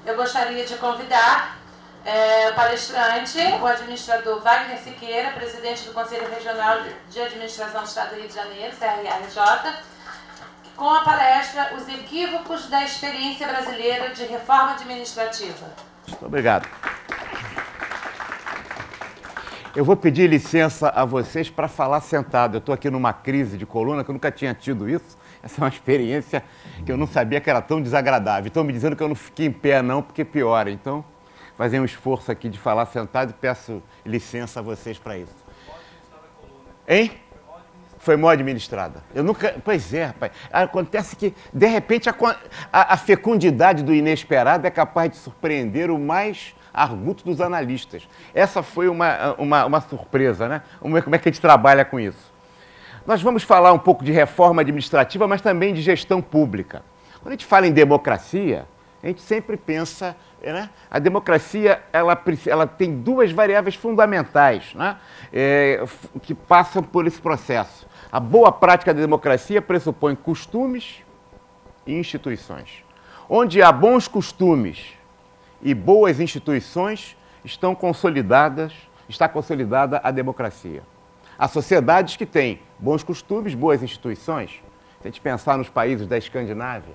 eu gostaria de convidar o palestrante, o administrador Wagner Siqueira, presidente do Conselho Regional de Administração do Estado do Rio de Janeiro, CRARJ, com a palestra Os Equívocos da Experiência Brasileira de Reforma Administrativa. Muito obrigado. Eu vou pedir licença a vocês para falar sentado. Eu estou aqui numa crise de coluna, que eu nunca tinha tido isso. Essa é uma experiência que eu não sabia que era tão desagradável. Estão me dizendo que eu não fiquei em pé não, porque piora. Então, fazer um esforço aqui de falar sentado e peço licença a vocês para isso. Hein? Foi mal administrada. Eu nunca... Pois é, rapaz. Acontece que, de repente, a fecundidade do inesperado é capaz de surpreender o mais arguto dos analistas. Essa foi uma surpresa, né? Vamos ver como é que a gente trabalha com isso. Nós vamos falar um pouco de reforma administrativa, mas também de gestão pública. Quando a gente fala em democracia, a gente sempre pensa, né? A democracia ela tem duas variáveis fundamentais, né? Que passam por esse processo. A boa prática da democracia pressupõe costumes e instituições. Onde há bons costumes e boas instituições, está consolidada a democracia. Há sociedades que têm bons costumes, boas instituições. Se a gente pensar nos países da Escandinávia,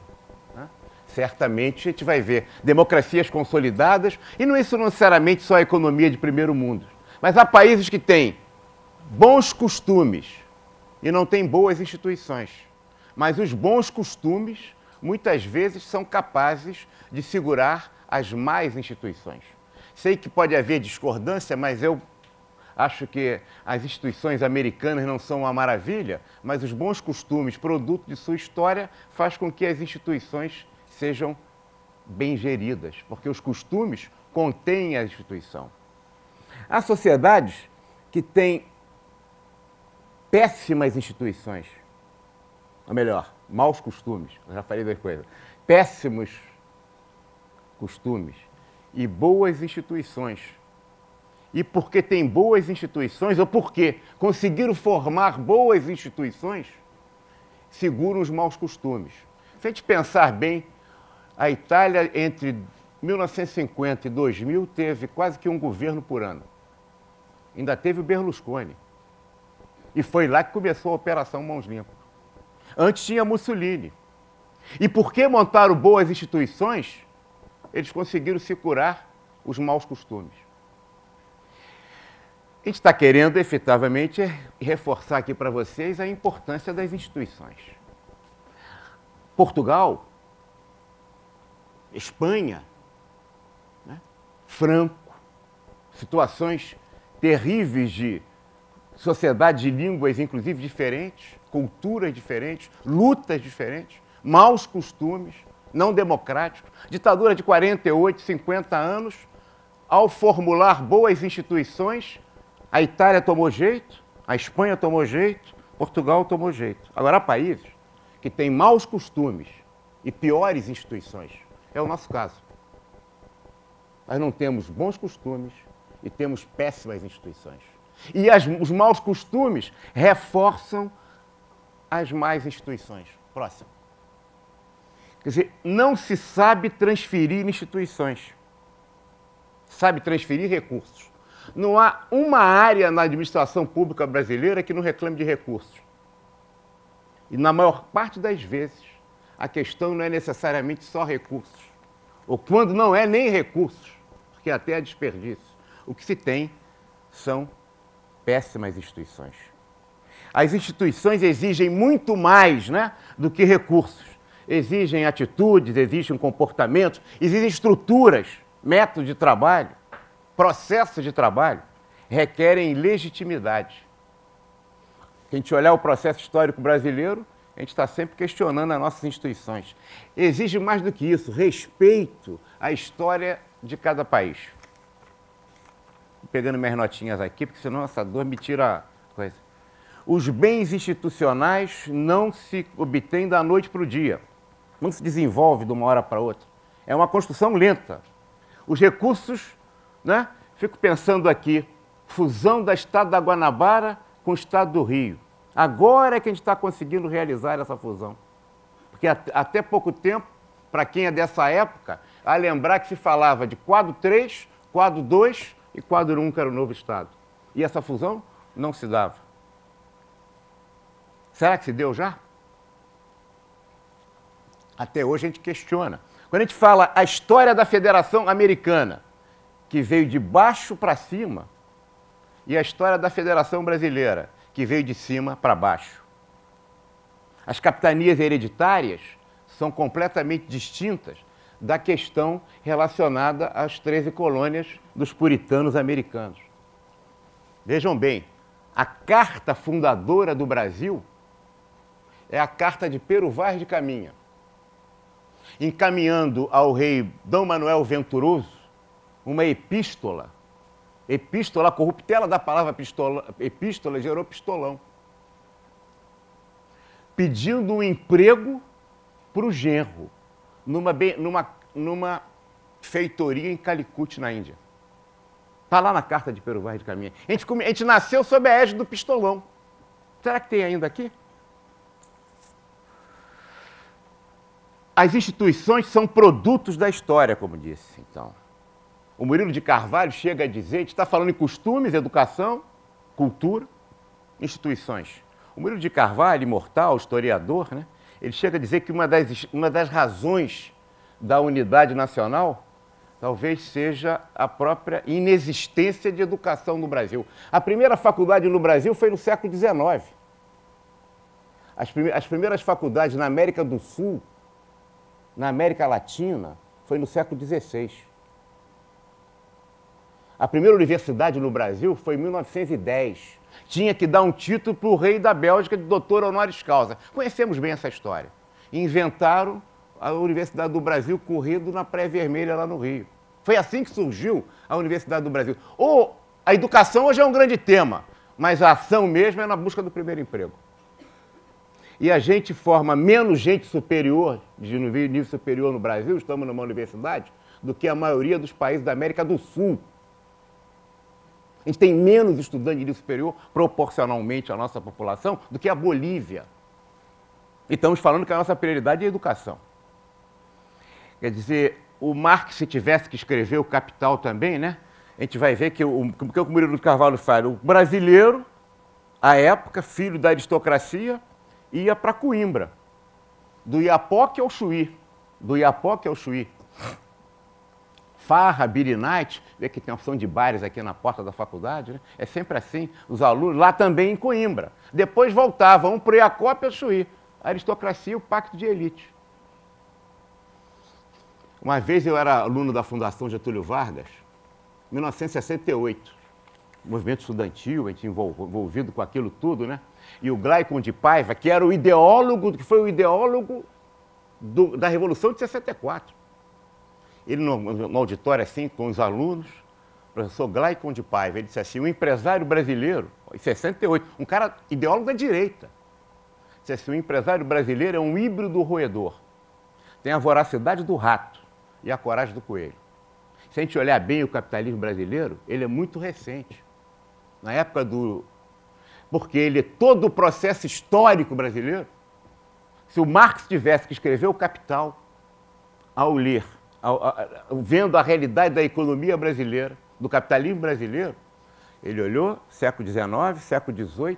né? Certamente a gente vai ver democracias consolidadas, e não é isso necessariamente só a economia de primeiro mundo. Mas há países que têm bons costumes e não têm boas instituições. Mas os bons costumes, muitas vezes, são capazes de segurar as más instituições. Sei que pode haver discordância, mas eu acho que as instituições americanas não são uma maravilha, mas os bons costumes, produto de sua história, faz com que as instituições sejam bem geridas, porque os costumes contêm a instituição. Há sociedades que têm péssimas instituições, ou melhor, maus costumes, eu já falei duas coisas, péssimos costumes e boas instituições. E porque tem boas instituições, ou porque conseguiram formar boas instituições, seguram os maus costumes. Se a gente pensar bem, a Itália, entre 1950 e 2000, teve quase que um governo por ano. Ainda teve o Berlusconi. E foi lá que começou a Operação Mãos Limpas. Antes tinha Mussolini. E porque montaram boas instituições, eles conseguiram se curar os maus costumes. A gente está querendo, efetivamente, reforçar aqui para vocês a importância das instituições. Portugal, Espanha, né? Franco, situações terríveis de sociedades de línguas, inclusive, diferentes, culturas diferentes, lutas diferentes, maus costumes, não democráticos, ditadura de 48, 50 anos, ao formular boas instituições, a Itália tomou jeito, a Espanha tomou jeito, Portugal tomou jeito. Agora, há países que têm maus costumes e piores instituições. É o nosso caso. Nós não temos bons costumes e temos péssimas instituições. E os maus costumes reforçam as más instituições. Próximo. Quer dizer, não se sabe transferir instituições. Sabe transferir recursos. Não há uma área na administração pública brasileira que não reclame de recursos. E na maior parte das vezes, a questão não é necessariamente só recursos. Ou quando não é nem recursos, porque até é desperdício. O que se tem são péssimas instituições. As instituições exigem muito mais, né, do que recursos. Exigem atitudes, exigem comportamentos, exigem estruturas, métodos de trabalho, processos de trabalho, requerem legitimidade. Se a gente olhar o processo histórico brasileiro, a gente está sempre questionando as nossas instituições. Exige mais do que isso, respeito à história de cada país. Estou pegando minhas notinhas aqui, porque senão essa dor me tira a coisa. Os bens institucionais não se obtêm da noite para o dia. Não se desenvolve de uma hora para outra. É uma construção lenta. Os recursos, né? Fico pensando aqui, fusão do estado da Guanabara com o estado do Rio. Agora é que a gente está conseguindo realizar essa fusão. Porque até pouco tempo, para quem é dessa época, a lembrar que se falava de quadro 3, quadro 2 e quadro 1, que era o novo Estado. E essa fusão não se dava. Será que se deu já? Até hoje a gente questiona. Quando a gente fala a história da Federação Americana, que veio de baixo para cima, e a história da Federação Brasileira, que veio de cima para baixo. As capitanias hereditárias são completamente distintas da questão relacionada às 13 colônias dos puritanos americanos. Vejam bem, a carta fundadora do Brasil é a carta de Pero Vaz de Caminha, encaminhando ao rei D. Manuel Venturoso uma epístola. Epístola, a corruptela da palavra epístola gerou pistolão. Pedindo um emprego para o genro, numa feitoria em Calicut, na Índia. Está lá na carta de Pero Vaz de Caminha. A gente nasceu sob a égide do pistolão. Será que tem ainda aqui? As instituições são produtos da história, como disse, então. O Murilo de Carvalho chega a dizer, a gente está falando em costumes, educação, cultura, instituições. O Murilo de Carvalho, imortal, historiador, né, ele chega a dizer que uma das razões da unidade nacional talvez seja a própria inexistência de educação no Brasil. A primeira faculdade no Brasil foi no século XIX. As primeiras faculdades na América do Sul, na América Latina, foi no século XVI. A primeira universidade no Brasil foi em 1910. Tinha que dar um título para o rei da Bélgica de doutor honoris causa. Conhecemos bem essa história. Inventaram a Universidade do Brasil correndo na Praia Vermelha, lá no Rio. Foi assim que surgiu a Universidade do Brasil. A educação hoje é um grande tema, mas a ação mesmo é na busca do primeiro emprego. E a gente forma menos gente superior, de nível superior no Brasil, estamos numa universidade, do que a maioria dos países da América do Sul. A gente tem menos estudantes de nível superior, proporcionalmente à nossa população, do que a Bolívia. E estamos falando que a nossa prioridade é a educação. Quer dizer, o Marx, se tivesse que escrever o Capital também, né? A gente vai ver que o Murilo de Carvalho fala, o brasileiro, à época, filho da aristocracia, ia para Coimbra, do Iapoque ao Chuí. Do Iapoque ao Chuí. Farra, Beer Night, vê que tem uma opção de bares aqui na porta da faculdade, né? É sempre assim, os alunos, lá também em Coimbra. Depois voltavam, um para o Iapoque ao Chuí. A aristocracia e o pacto de elite. Uma vez eu era aluno da Fundação Getúlio Vargas, 1968. Movimento estudantil, a gente envolvido com aquilo tudo, né? E o Glaicon de Paiva, que era o ideólogo, que foi o ideólogo da Revolução de 64. Ele, no auditório, assim, com os alunos, o professor Glaicon de Paiva, ele disse assim, o empresário brasileiro, em 68, um cara ideólogo da direita, disse assim, o empresário brasileiro é um híbrido roedor. Tem a voracidade do rato e a coragem do coelho. Se a gente olhar bem o capitalismo brasileiro, ele é muito recente. Na época do... Porque ele, todo o processo histórico brasileiro, se o Marx tivesse que escrever o Capital, ao ler, vendo a realidade da economia brasileira, do capitalismo brasileiro, ele olhou século XIX, século XVIII,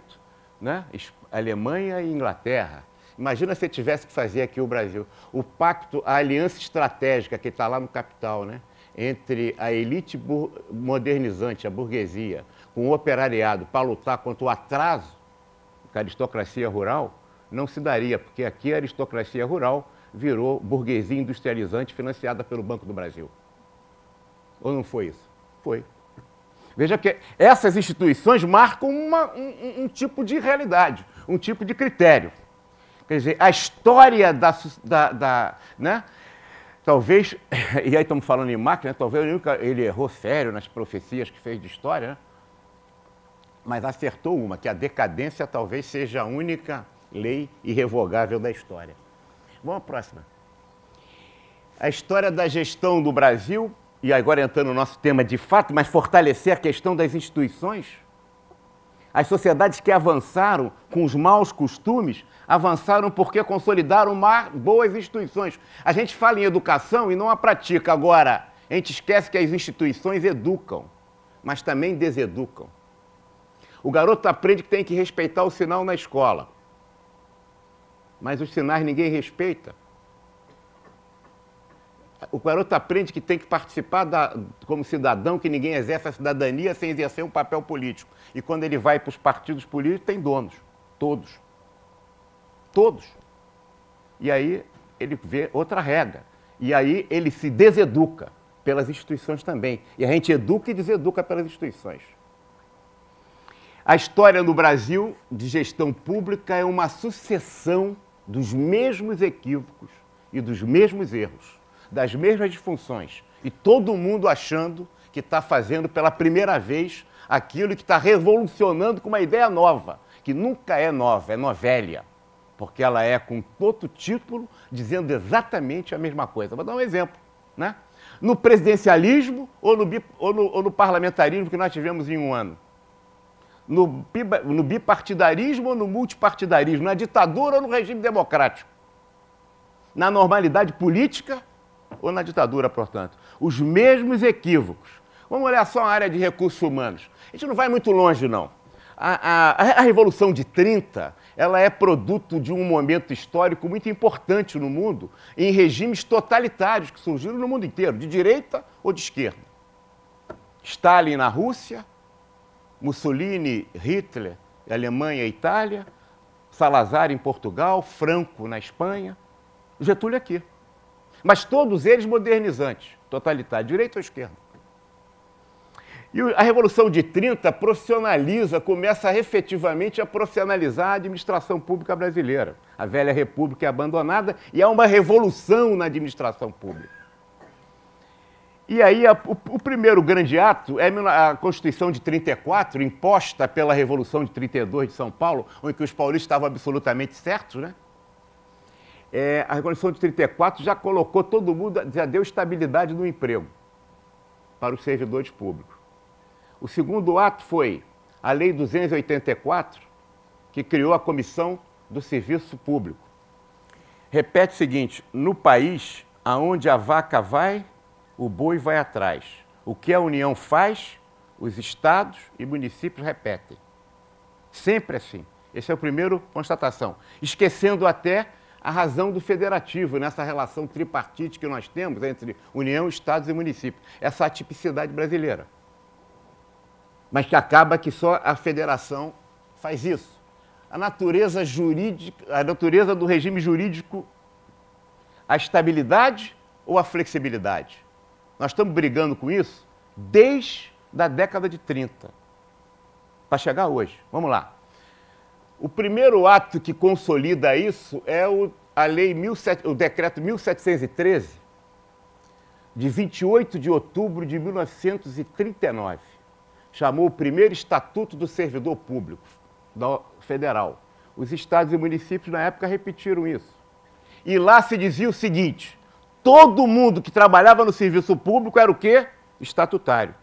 né? Alemanha e Inglaterra. Imagina se ele tivesse que fazer aqui o Brasil. O pacto, a aliança estratégica que está lá no Capital, né? Entre a elite modernizante, a burguesia, com o operariado para lutar contra o atraso da aristocracia rural, não se daria, porque aqui a aristocracia rural virou burguesia industrializante financiada pelo Banco do Brasil. Ou não foi isso? Foi. Veja que essas instituições marcam um tipo de realidade, um tipo de critério. Quer dizer, a história né? Talvez, e aí estamos falando em Marx, né? Talvez ele errou sério nas profecias que fez de história, né? Mas acertou uma, que a decadência talvez seja a única lei irrevogável da história. Vamos à próxima. A história da gestão do Brasil, e agora entrando no nosso tema de fato, mas fortalecer a questão das instituições. As sociedades que avançaram com os maus costumes, avançaram porque consolidaram boas instituições. A gente fala em educação e não a pratica. Agora, a gente esquece que as instituições educam, mas também deseducam. O garoto aprende que tem que respeitar o sinal na escola, mas os sinais ninguém respeita. O garoto aprende que tem que participar como cidadão, que ninguém exerce a cidadania sem exercer um papel político. E quando ele vai para os partidos políticos, tem donos. Todos. Todos. E aí ele vê outra regra. E aí ele se deseduca pelas instituições também. E a gente educa e deseduca pelas instituições. A história no Brasil de gestão pública é uma sucessão dos mesmos equívocos e dos mesmos erros, das mesmas disfunções, e todo mundo achando que está fazendo pela primeira vez aquilo que está revolucionando com uma ideia nova, que nunca é nova, é novelha, porque ela é com outro título, dizendo exatamente a mesma coisa. Vou dar um exemplo, né? No presidencialismo ou no parlamentarismo que nós tivemos em um ano? No bipartidarismo ou no multipartidarismo? Na ditadura ou no regime democrático? Na normalidade política ou na ditadura, portanto? Os mesmos equívocos. Vamos olhar só a área de recursos humanos. A gente não vai muito longe, não. A Revolução de 30, ela é produto de um momento histórico muito importante no mundo, em regimes totalitários que surgiram no mundo inteiro, de direita ou de esquerda. Stalin na Rússia, Mussolini, Hitler, Alemanha e Itália, Salazar em Portugal, Franco na Espanha, Getúlio aqui. Mas todos eles modernizantes, totalitários, direita ou esquerda. E a Revolução de 30 profissionaliza, começa efetivamente a profissionalizar a administração pública brasileira. A velha república é abandonada e há uma revolução na administração pública. E aí o primeiro grande ato é a Constituição de 34, imposta pela Revolução de 32 de São Paulo, onde os paulistas estavam absolutamente certos, né? A Revolução de 34 já colocou todo mundo, já deu estabilidade no emprego para os servidores públicos. O segundo ato foi a Lei 284, que criou a Comissão do Serviço Público. Repete o seguinte: no país, aonde a vaca vai, o boi vai atrás. O que a União faz, os estados e municípios repetem. Sempre assim. Esse é o primeiro constatação. Esquecendo até a razão do federativo, nessa relação tripartite que nós temos entre União, estados e municípios. Essa atipicidade brasileira. Mas que acaba que só a federação faz isso. A natureza jurídica, a natureza do regime jurídico, a estabilidade ou a flexibilidade? Nós estamos brigando com isso desde a década de 30, para chegar hoje. Vamos lá. O primeiro ato que consolida isso é o decreto 1713, de 28 de outubro de 1939. Chamou o primeiro Estatuto do Servidor Público Federal. Os estados e municípios, na época, repetiram isso. E lá se dizia o seguinte: todo mundo que trabalhava no serviço público era o quê? Estatutário.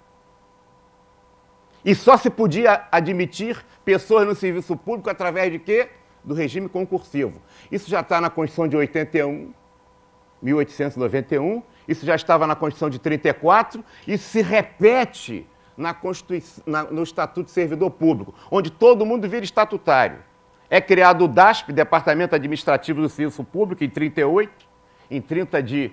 E só se podia admitir pessoas no serviço público através de quê? Do regime concursivo. Isso já está na Constituição de 1891, isso já estava na Constituição de 34, isso se repete no Estatuto de Servidor Público, onde todo mundo vira estatutário. É criado o DASP, Departamento Administrativo do Serviço Público, em 38, em 30 de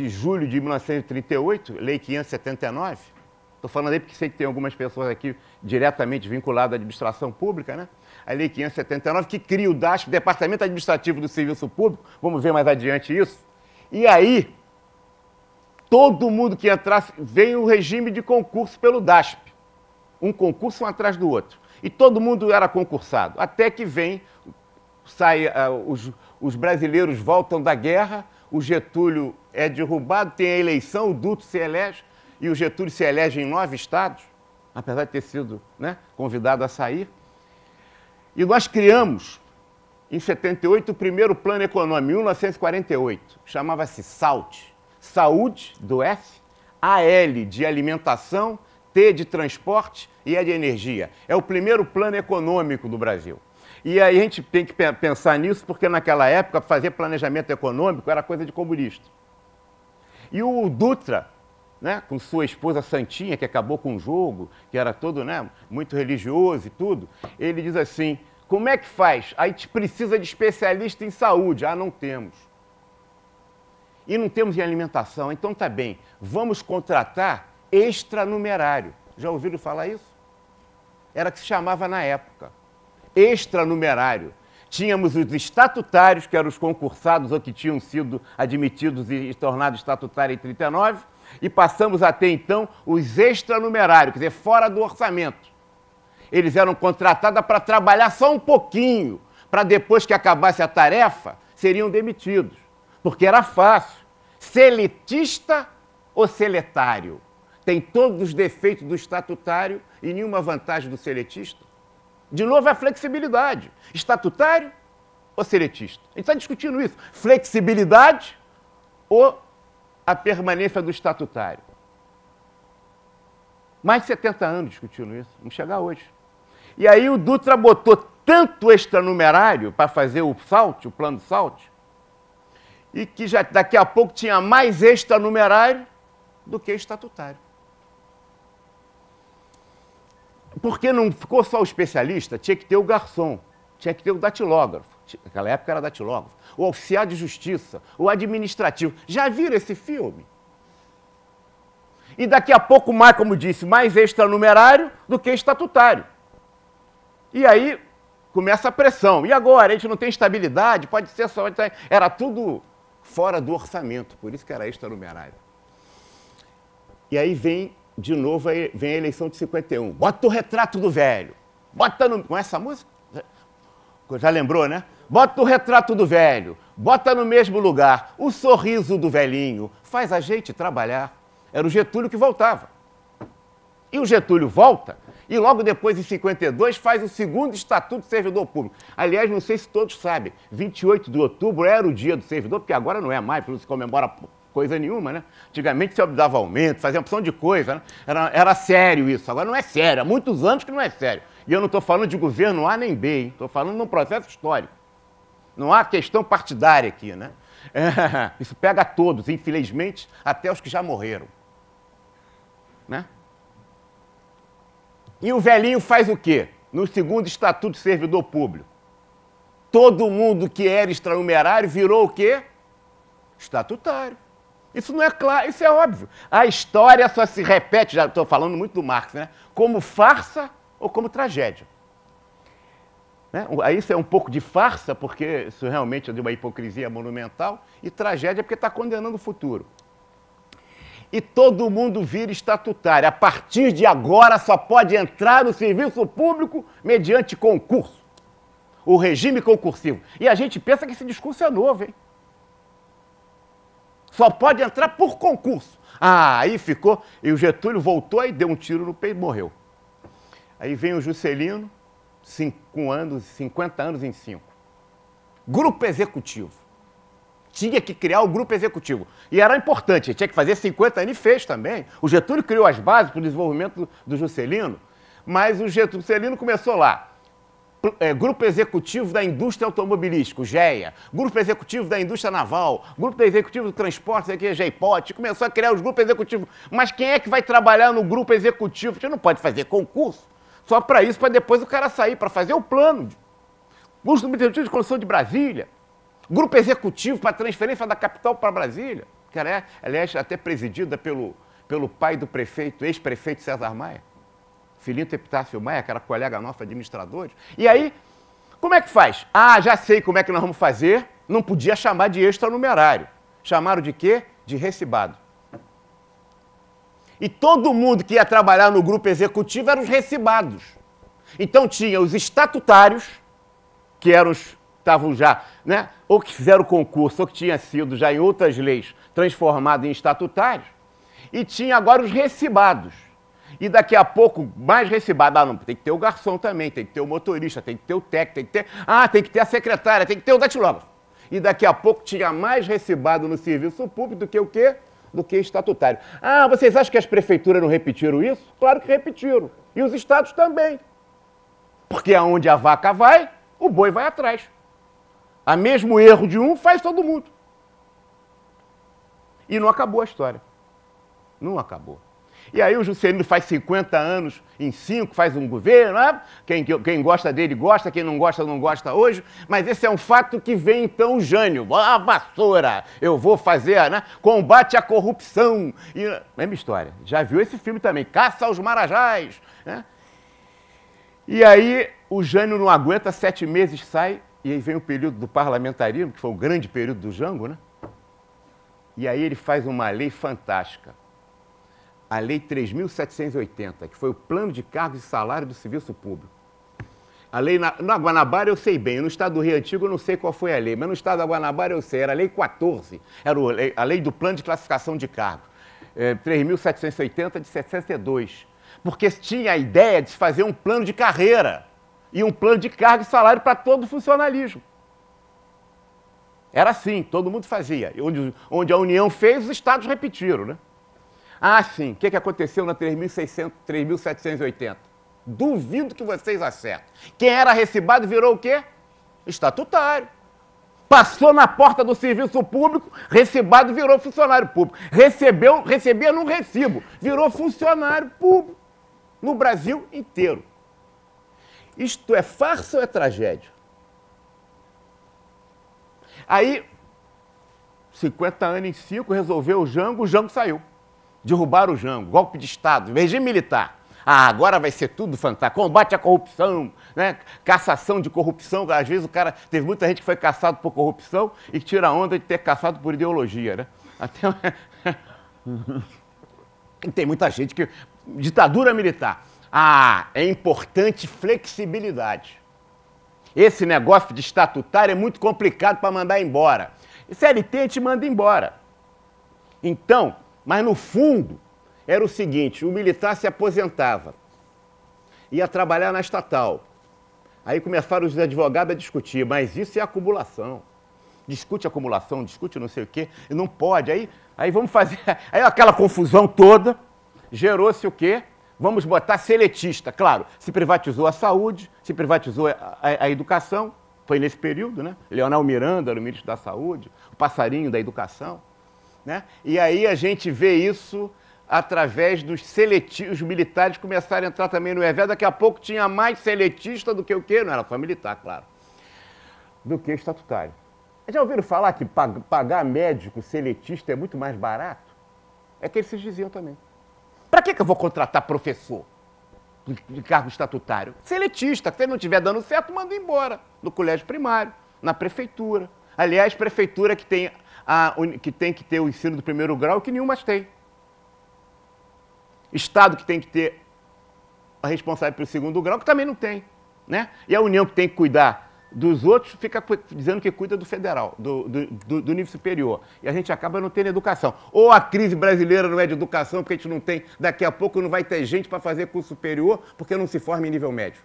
julho de 1938, Lei 579. Estou falando aí porque sei que tem algumas pessoas aqui diretamente vinculadas à administração pública, né? A Lei 579, que cria o DASP, Departamento Administrativo do Serviço Público, vamos ver mais adiante isso. E aí, todo mundo que entrasse, vem o regime de concurso pelo DASP. Um concurso um atrás do outro. E todo mundo era concursado. Até que os brasileiros voltam da guerra, o Getúlio é derrubado, tem a eleição, o Dutra se elege, e o Getúlio se elege em 9 estados, apesar de ter sido, né, convidado a sair. E nós criamos, em 78, o primeiro plano econômico, em 1948, chamava-se SALT. Saúde, do F, AL de alimentação, T de transporte e E de energia. É o primeiro plano econômico do Brasil. E aí a gente tem que pensar nisso, porque naquela época fazer planejamento econômico era coisa de comunista. E o Dutra, né, com sua esposa Santinha, que acabou com o jogo, que era todo, né, muito religioso e tudo, ele diz assim, como é que faz? A gente precisa de especialista em saúde. Ah, não temos. E não temos em alimentação. Então tá bem, vamos contratar extranumerário. Já ouviram falar isso? Era o que se chamava na época. Extranumerário. Tínhamos os estatutários, que eram os concursados ou que tinham sido admitidos e tornados estatutários em 39, e passamos a ter, então, os extranumerários, quer dizer, fora do orçamento. Eles eram contratados para trabalhar só um pouquinho, para depois que acabasse a tarefa, seriam demitidos. Porque era fácil. Seletista ou seletário? Tem todos os defeitos do estatutário e nenhuma vantagem do seletista. De novo, a flexibilidade. Estatutário ou seletista? A gente está discutindo isso. Flexibilidade ou a permanência do estatutário? Mais de 70 anos discutindo isso. Vamos chegar hoje. E aí o Dutra botou tanto extranumerário para fazer o SALT, o plano SALT, e que já daqui a pouco tinha mais extranumerário do que estatutário. Porque não ficou só o especialista, tinha que ter o garçom, tinha que ter o datilógrafo. Naquela época era datilógrafo. O oficial de justiça, o administrativo. Já viram esse filme? E daqui a pouco mais, como disse, mais extranumerário do que estatutário. E aí começa a pressão. E agora? A gente não tem estabilidade, pode ser só... Era tudo fora do orçamento, por isso que era extranumerário. E aí vem, de novo, vem a eleição de 51. Bota o retrato do velho. Bota no... Com essa música? Já lembrou, né? Bota o retrato do velho. Bota no mesmo lugar. O sorriso do velhinho. Faz a gente trabalhar. Era o Getúlio que voltava. E o Getúlio volta, e logo depois, em 52, faz o segundo Estatuto do Servidor Público. Aliás, não sei se todos sabem, 28 de outubro era o dia do servidor, porque agora não é mais, porque não se comemora coisa nenhuma, né? Antigamente se dava aumento, fazia uma opção de coisa, né? Era sério isso, agora não é sério, há muitos anos que não é sério. E eu não estou falando de governo A nem B, hein? Estou falando de um processo histórico. Não há questão partidária aqui, né? Isso pega a todos, infelizmente, até os que já morreram. Né? E o velhinho faz o quê? No segundo Estatuto de Servidor Público. Todo mundo que era extranumerário virou o quê? Estatutário. Isso não é claro, isso é óbvio. A história só se repete, já estou falando muito do Marx, né? Como farsa ou como tragédia. Né? Isso é um pouco de farsa, porque isso realmente é de uma hipocrisia monumental, e tragédia porque está condenando o futuro. E todo mundo vira estatutário. A partir de agora só pode entrar no serviço público mediante concurso. O regime concursivo. E a gente pensa que esse discurso é novo, hein? Só pode entrar por concurso. Ah, aí ficou. E o Getúlio voltou e deu um tiro no peito e morreu. Aí vem o Juscelino, 50 anos em 5. Grupo executivo. Tinha que criar o grupo executivo. E era importante, tinha que fazer 50 anos e fez também. O Getúlio criou as bases para o desenvolvimento do Juscelino, mas o Juscelino começou lá. Grupo Executivo da Indústria Automobilística, o GEA, Grupo Executivo da Indústria Naval, Grupo Executivo do Transporte, aqui é GEIPOT, começou a criar os grupos executivos. Mas quem é que vai trabalhar no grupo executivo? Você não pode fazer concurso só para isso, para depois o cara sair, para fazer o plano. Grupo Executivo de Construção de Brasília, Grupo Executivo para transferência da capital para Brasília, que era, aliás, até presidida pelo pai do prefeito, ex-prefeito César Maia. Filinto Epitácio Maia, que era colega nosso, administrador. E aí, como é que faz? Ah, já sei como é que nós vamos fazer. Não podia chamar de extranumerário. Chamaram de quê? De recibado. E todo mundo que ia trabalhar no grupo executivo eram os recibados. Então tinha os estatutários, que eram os estavam já, né? Ou que fizeram concurso, ou que tinha sido já em outras leis transformado em estatutários. E tinha agora os recibados. E daqui a pouco, mais recibado. Ah, não, tem que ter o garçom também, tem que ter o motorista, tem que ter o técnico, tem que ter... Ah, tem que ter a secretária, tem que ter o datilógrafo. E daqui a pouco tinha mais recibado no serviço público do que o quê? do que estatutário. Ah, vocês acham que as prefeituras não repetiram isso? Claro que repetiram. E os estados também. Porque aonde a vaca vai, o boi vai atrás. A mesmo erro de um faz todo mundo. E não acabou a história. Não acabou. E aí o Juscelino faz 50 anos, em 5, faz um governo, né? Quem gosta dele gosta, quem não gosta hoje, mas esse é um fato que vem então o Jânio, a vassoura, eu vou fazer, né? Combate à corrupção. E, mesma história, já viu esse filme também, Caça aos Marajás, né? E aí o Jânio não aguenta, 7 meses sai, e aí vem o período do parlamentarismo, que foi o grande período do Jango, né? E aí ele faz uma lei fantástica. A Lei 3.780, que foi o Plano de Cargos e Salário do Serviço Público. A lei na Guanabara eu sei bem, no estado do Rio Antigo eu não sei qual foi a lei, mas no estado da Guanabara eu sei, era a Lei 14, era a lei do Plano de Classificação de Cargos, 3.780 de 62, porque tinha a ideia de se fazer um plano de carreira e um plano de cargo e salário para todo o funcionalismo. Era assim, todo mundo fazia. Onde a União fez, os estados repetiram, né? Ah, sim. O que aconteceu na 3.780? Duvido que vocês acertem. Quem era recibado virou o quê? Estatutário. Passou na porta do serviço público, recibado virou funcionário público. Recebia num recibo, virou funcionário público. No Brasil inteiro. Isto é farsa ou é tragédia? Aí, 50 anos em 5, resolveu o Jango saiu. Derrubaram o Jango, golpe de Estado, regime militar. Ah, agora vai ser tudo fantástico. Combate à corrupção, né? Cassação de corrupção. Às vezes o cara... Teve muita gente que foi caçado por corrupção e tira a onda de ter caçado por ideologia, né? Até... Tem muita gente que... Ditadura militar. Ah, é importante flexibilidade. Esse negócio de estatutário é muito complicado para mandar embora. E CLT te manda embora. Então... Mas, no fundo, era o seguinte, o militar se aposentava, ia trabalhar na estatal. Aí começaram os advogados a discutir, mas isso é acumulação. Discute acumulação, discute não sei o quê, e não pode. Aí vamos fazer... Aí aquela confusão toda, gerou-se o quê? Vamos botar seletista. Claro, se privatizou a saúde, se privatizou a educação, foi nesse período, né? Leonel Miranda era o ministro da Saúde, o passarinho da educação. Né? E aí a gente vê isso através dos seletistas, os militares começaram a entrar também no EVE, daqui a pouco tinha mais seletista do que o quê? Não era só militar, claro, do que estatutário. Já ouviram falar que pagar médico seletista é muito mais barato? É que eles diziam também. Para que eu vou contratar professor de cargo estatutário? Seletista, se ele não estiver dando certo, manda embora, no colégio primário, na prefeitura. Aliás, prefeitura que tem que ter o ensino do primeiro grau, que nenhum mais tem. Estado que tem que ter a responsável pelo segundo grau, que também não tem. Né? E a União que tem que cuidar dos outros, fica dizendo que cuida do federal, do nível superior. E a gente acaba não tendo educação. Ou a crise brasileira não é de educação, porque a gente não tem, daqui a pouco não vai ter gente para fazer curso superior, porque não se forma em nível médio.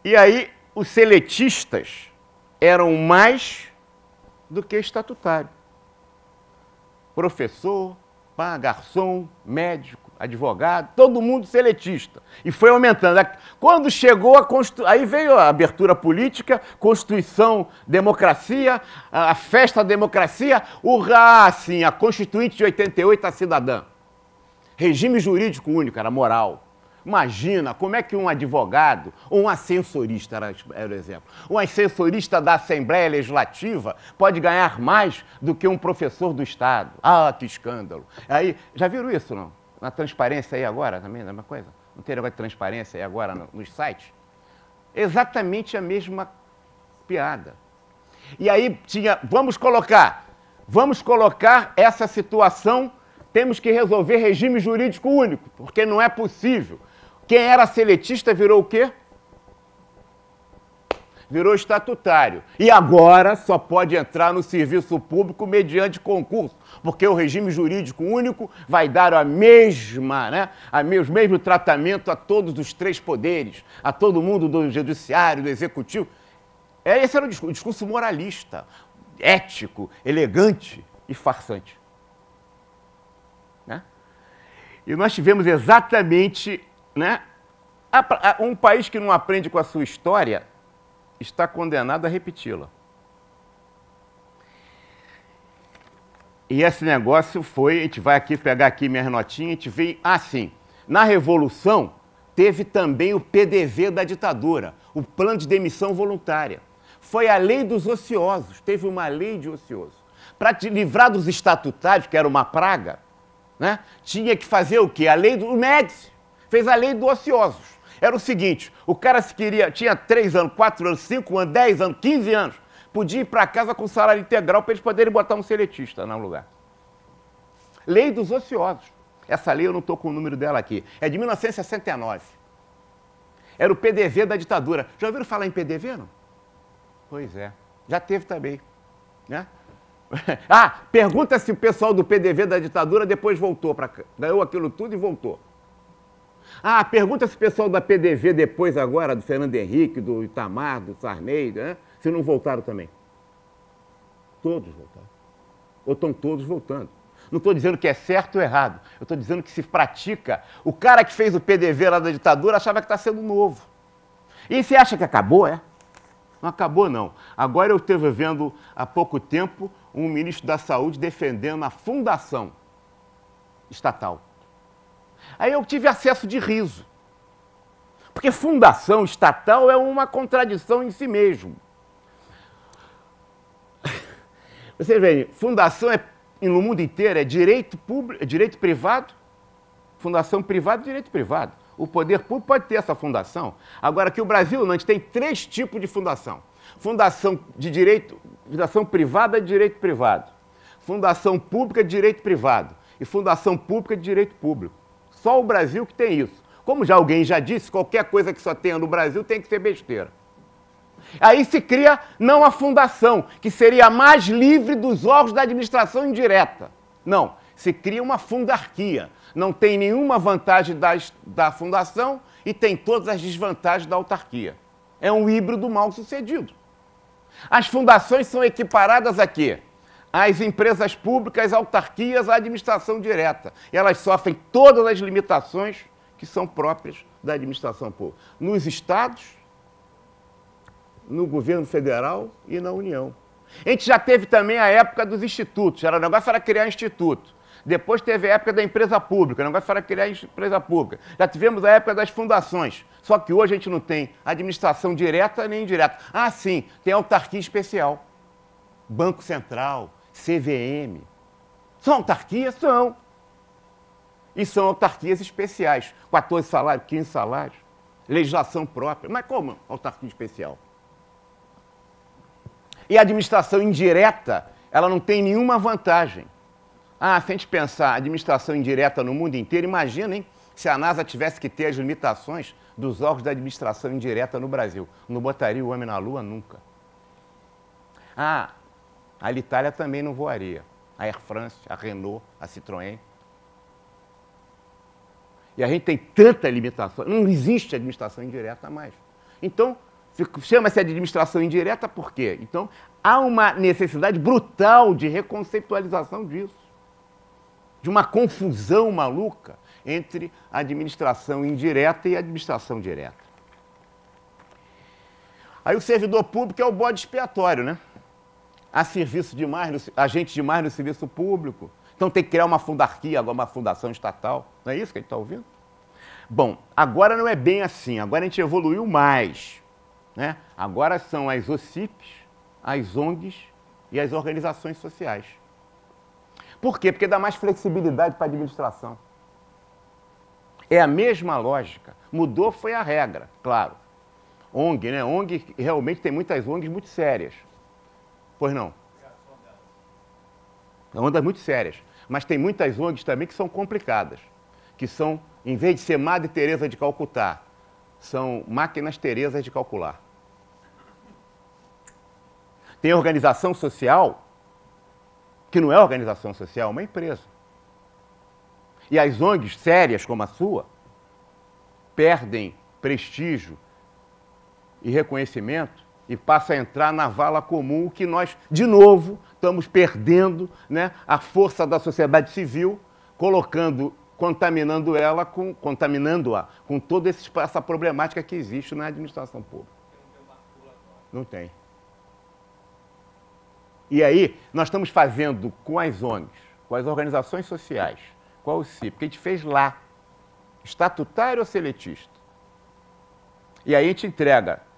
E aí, os seletistas eram mais do que estatutário. Professor, garçom, médico, advogado, todo mundo seletista. E foi aumentando. Quando chegou aí veio a abertura política, Constituição, democracia, a festa da democracia, assim, a Constituinte de 88, a cidadã. Regime jurídico único, era moral. Imagina como é que um advogado, ou um ascensorista, era o exemplo, um ascensorista da Assembleia Legislativa pode ganhar mais do que um professor do Estado. Ah, que escândalo. Aí, já viram isso, não? Na transparência aí agora, também, a mesma coisa? Não tem negócio de transparência aí agora nos sites? Exatamente a mesma piada. E aí vamos colocar essa situação, temos que resolver regime jurídico único, porque não é possível. Quem era seletista virou o quê? Virou estatutário. E agora só pode entrar no serviço público mediante concurso, porque o regime jurídico único vai dar o mesmo tratamento a todos os 3 poderes, a todo mundo do judiciário, do executivo. Esse era o discurso moralista, ético, elegante. e farsante. Né? E nós tivemos exatamente, né, um país que não aprende com a sua história está condenado a repeti-la. E esse negócio foi, a gente vai aqui pegar aqui minhas notinhas, a gente vê assim, na Revolução teve também o PDV da ditadura, o Plano de Demissão Voluntária. Foi a lei dos ociosos, teve uma lei de ocioso. Para te livrar dos estatutários, que era uma praga, né, tinha que fazer o quê? A lei do Médici fez a lei dos ociosos. Era o seguinte, o cara se queria, tinha 3 anos, 4 anos, 5 anos, 10 anos, 15 anos, podia ir para casa com salário integral para eles poderem botar um seletista no lugar. Lei dos ociosos. Essa lei eu não estou com o número dela aqui. É de 1969. Era o PDV da ditadura. Já ouviram falar em PDV, não? Pois é. Já teve também. Né? Ah, pergunta se o pessoal do PDV da ditadura depois voltou para cá. Ganhou aquilo tudo e voltou. Ah, pergunta se o pessoal da PDV depois agora, do Fernando Henrique, do Itamar, do Sarney, né? Se não voltaram também. Todos voltaram. Ou estão todos voltando. Não estou dizendo que é certo ou errado. Eu estou dizendo que se pratica. O cara que fez o PDV lá da ditadura achava que está sendo novo. E você acha que acabou, é? Não acabou, não. Agora eu esteve vendo há pouco tempo um ministro da Saúde defendendo a fundação estatal. Aí eu tive acesso de riso. Porque fundação estatal é uma contradição em si mesmo. Vocês veem, fundação no mundo inteiro é direito público, direito privado, fundação privada e direito privado. O poder público pode ter essa fundação. Agora, aqui no Brasil, não, a gente tem 3 tipos de fundação. Fundação de direito, fundação privada de direito privado. Fundação pública de direito privado. E fundação pública de direito público. Só o Brasil que tem isso. Como já alguém já disse, qualquer coisa que só tenha no Brasil tem que ser besteira. Aí se cria não a fundação, que seria a mais livre dos órgãos da administração indireta. Não, se cria uma fundarquia. Não tem nenhuma vantagem da fundação e tem todas as desvantagens da autarquia. É um híbrido mal sucedido. As fundações são equiparadas a quê? As empresas públicas, autarquias, a administração direta. E elas sofrem todas as limitações que são próprias da administração pública. Nos estados, no governo federal e na União. A gente já teve também a época dos institutos. O negócio era criar instituto. Depois teve a época da empresa pública. O negócio era criar empresa pública. Já tivemos a época das fundações. Só que hoje a gente não tem administração direta nem indireta. Ah, sim, tem autarquia especial. Banco Central, CVM. São autarquias? São. E são autarquias especiais. 14 salários, 15 salários. Legislação própria. Mas como autarquia especial? E a administração indireta, ela não tem nenhuma vantagem. Ah, se a gente pensar administração indireta no mundo inteiro, imagina, hein, se a NASA tivesse que ter as limitações dos órgãos da administração indireta no Brasil. Não botaria o homem na Lua nunca. Ah, a Alitalia também não voaria. A Air France, a Renault, a Citroën. E a gente tem tanta limitação. Não existe administração indireta mais. Então, chama-se de administração indireta por quê? Então, há uma necessidade brutal de reconceitualização disso. De uma confusão maluca entre a administração indireta e a administração direta. Aí o servidor público é o bode expiatório, né? Há agente demais no serviço público. Então tem que criar uma fundarquia, agora uma fundação estatal. Não é isso que a gente está ouvindo? Bom, agora não é bem assim. Agora a gente evoluiu mais. Né? Agora são as OCIPs, as ONGs e as organizações sociais. Por quê? Porque dá mais flexibilidade para a administração. É a mesma lógica. Mudou foi a regra, claro. ONG, né? ONG, realmente tem muitas ONGs muito sérias. Pois não? ONGs muito sérias. Mas tem muitas ONGs também que são complicadas. Que são, em vez de ser Madre Teresa de Calcutá, são máquinas Teresas de calcular. Tem organização social que não é organização social, é uma empresa. E as ONGs sérias como a sua perdem prestígio e reconhecimento e passa a entrar na vala comum, que nós, de novo, estamos perdendo, né, a força da sociedade civil, contaminando-a com toda essa problemática que existe na administração pública. Não tem. E aí, nós estamos fazendo com as ONGs, com as organizações sociais, com a OCIP, que a gente fez lá, estatutário ou seletista. E aí a gente entrega.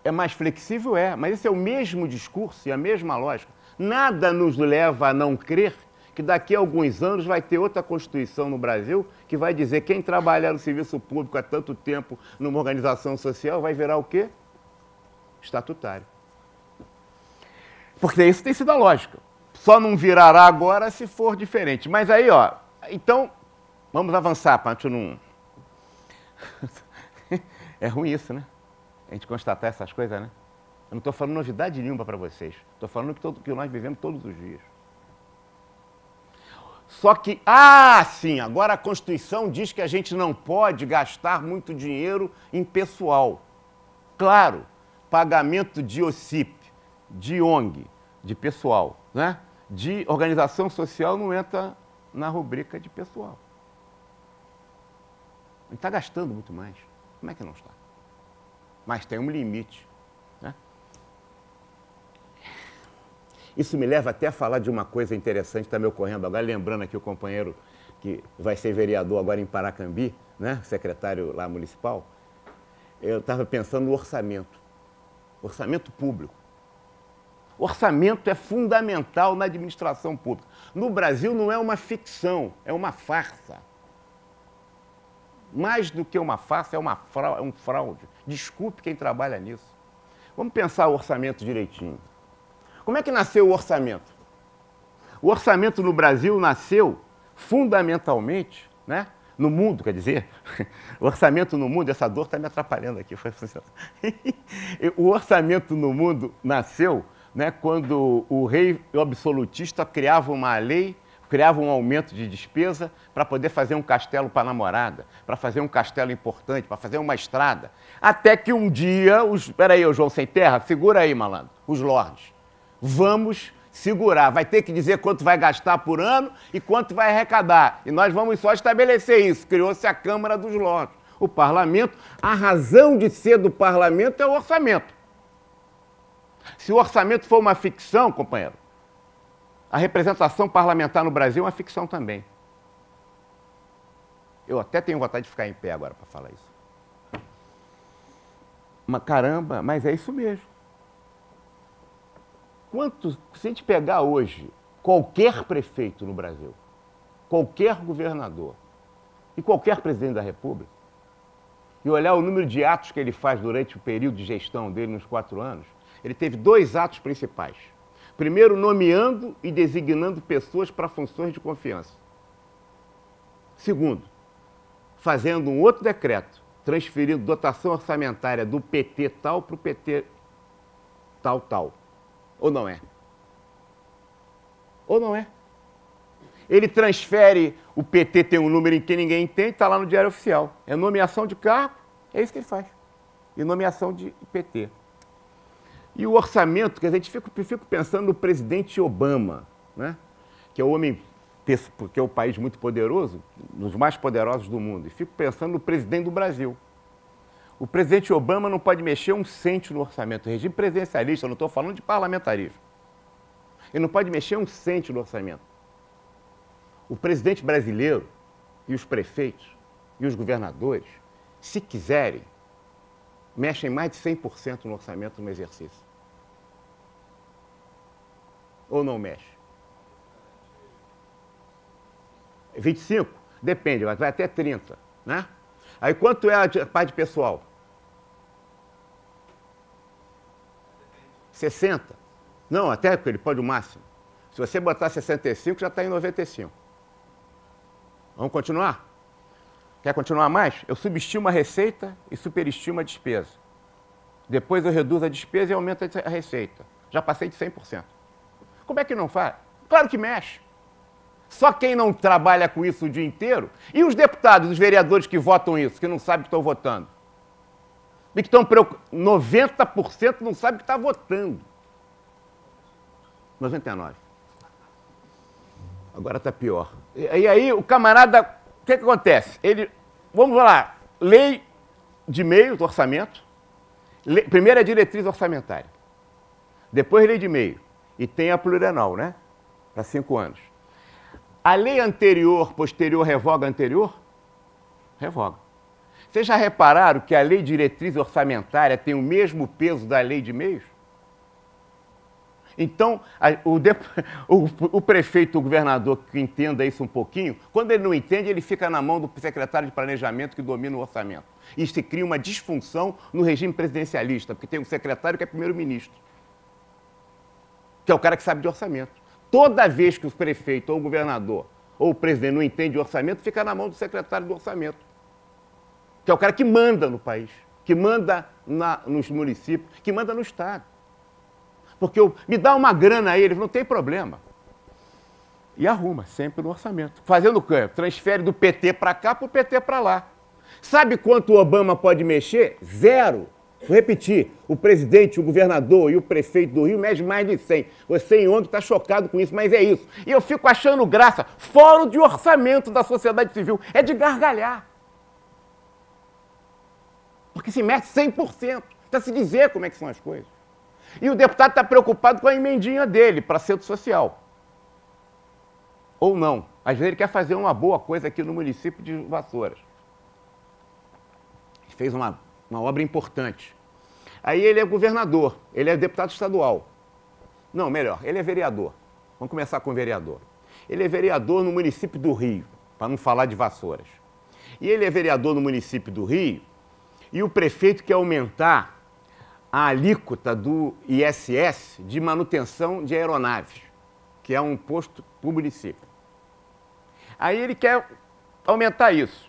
É mais flexível? É, mas esse é o mesmo discurso e a mesma lógica. Nada nos leva a não crer que daqui a alguns anos vai ter outra Constituição no Brasil que vai dizer que quem trabalha no serviço público há tanto tempo numa organização social vai virar o quê? Estatutário. Porque isso tem sido a lógica. Só não virará agora se for diferente. Mas aí, ó, então, vamos avançar para a gente não... É ruim isso, né? A gente constatar essas coisas, né? Eu não estou falando novidade nenhuma para vocês. Estou falando que nós vivemos todos os dias. Só que, sim, agora a Constituição diz que a gente não pode gastar muito dinheiro em pessoal. Claro, pagamento de OCIP, de ONG, de pessoal, né? De organização social não entra na rubrica de pessoal. A gente está gastando muito mais. Como é que não está? Mas tem um limite, né? Isso me leva até a falar de uma coisa interessante que está me ocorrendo agora, lembrando aqui o companheiro que vai ser vereador agora em Paracambi, né? Secretário lá municipal. Eu estava pensando no orçamento público. Orçamento é fundamental na administração pública. No Brasil não é uma ficção, é uma farsa. Mais do que uma farsa, é um fraude. Desculpe quem trabalha nisso. Vamos pensar o orçamento direitinho. Como é que nasceu o orçamento? O orçamento no Brasil nasceu fundamentalmente, né? No mundo, quer dizer, o orçamento no mundo, essa dor está me atrapalhando aqui. O orçamento no mundo nasceu, né, quando o rei absolutista criava uma lei, criava um aumento de despesa para poder fazer um castelo para a namorada, para fazer um castelo importante, para fazer uma estrada. Até que um dia, espera aí, João Sem Terra, segura aí, malandro, os lordes. Vamos segurar, vai ter que dizer quanto vai gastar por ano e quanto vai arrecadar. E nós vamos só estabelecer isso. Criou-se a Câmara dos Lordes. O parlamento, a razão de ser do parlamento é o orçamento. Se o orçamento for uma ficção, companheiro, a representação parlamentar no Brasil é uma ficção também. Eu até tenho vontade de ficar em pé agora para falar isso. Mas, caramba, mas é isso mesmo. Se a gente pegar hoje qualquer prefeito no Brasil, qualquer governador e qualquer presidente da República, e olhar o número de atos que ele faz durante o período de gestão dele nos 4 anos, ele teve 2 atos principais. Primeiro, nomeando e designando pessoas para funções de confiança. Segundo, fazendo um outro decreto, transferindo dotação orçamentária do PT tal para o PT tal. Ou não é? Ou não é? Ele transfere, o PT tem um número em que ninguém tem, está lá no Diário Oficial. É nomeação de cargo, é isso que ele faz. E nomeação de PT. E o orçamento, quer dizer, a gente fica pensando no presidente Obama, né? Que é o homem, porque é um país muito poderoso, um dos mais poderosos do mundo. E fico pensando no presidente do Brasil. O presidente Obama não pode mexer um cento no orçamento. Regime presidencialista, eu não estou falando de parlamentarismo. Ele não pode mexer um cento no orçamento. O presidente brasileiro e os prefeitos e os governadores, se quiserem, mexem mais de 100% no orçamento no exercício. Ou não mexe? 25? Depende, mas vai até 30, né? Aí quanto é a parte pessoal? 60? Não, até porque ele pode o máximo. Se você botar 65, já está em 95. Vamos continuar? Quer continuar mais? Eu subestimo a receita e superestimo a despesa. Depois eu reduzo a despesa e aumento a receita. Já passei de 100%. Como é que não faz? Claro que mexe. Só quem não trabalha com isso o dia inteiro. E os deputados, os vereadores que votam isso, que não sabem que estão votando? E que estão preocupados. 90% não sabe que está votando. 99%. Agora está pior. E aí o camarada, o que acontece? Ele, vamos lá, lei de meio do orçamento, primeiro a diretriz orçamentária, depois lei de meio, e tem a plurianual, né? Para 5 anos. A lei anterior, posterior, revoga a anterior? Revoga. Vocês já repararam que a lei de diretriz orçamentária tem o mesmo peso da lei de meios? Então, o prefeito, o governador que entenda isso um pouquinho, quando ele não entende, ele fica na mão do secretário de planejamento que domina o orçamento. E se cria uma disfunção no regime presidencialista, porque tem um secretário que é primeiro-ministro, que é o cara que sabe de orçamento. Toda vez que o prefeito ou o governador ou o presidente não entende de orçamento, fica na mão do secretário do orçamento, que é o cara que manda no país, que manda nos municípios, que manda no Estado. Porque me dá uma grana aí, eles não tem problema. E arruma, sempre no orçamento. Fazendo o quê? Transfere do PT para cá para o PT para lá. Sabe quanto o Obama pode mexer? 0. Vou repetir, o presidente, o governador e o prefeito do Rio mexem mais de 100. Você em ONG está chocado com isso, mas é isso. E eu fico achando graça. Fórum de orçamento da sociedade civil é de gargalhar. Porque se mexe 100%. Para se dizer como é que são as coisas. E o deputado está preocupado com a emendinha dele para centro social. Ou não. Às vezes ele quer fazer uma boa coisa aqui no município de Vassouras. Ele fez uma obra importante. Aí ele é governador, ele é deputado estadual. Não, melhor, ele é vereador. Vamos começar com o vereador. Ele é vereador no município do Rio, para não falar de Vassouras. E ele é vereador no município do Rio e o prefeito quer aumentar a alíquota do ISS de manutenção de aeronaves, que é um imposto para o município. Aí ele quer aumentar isso.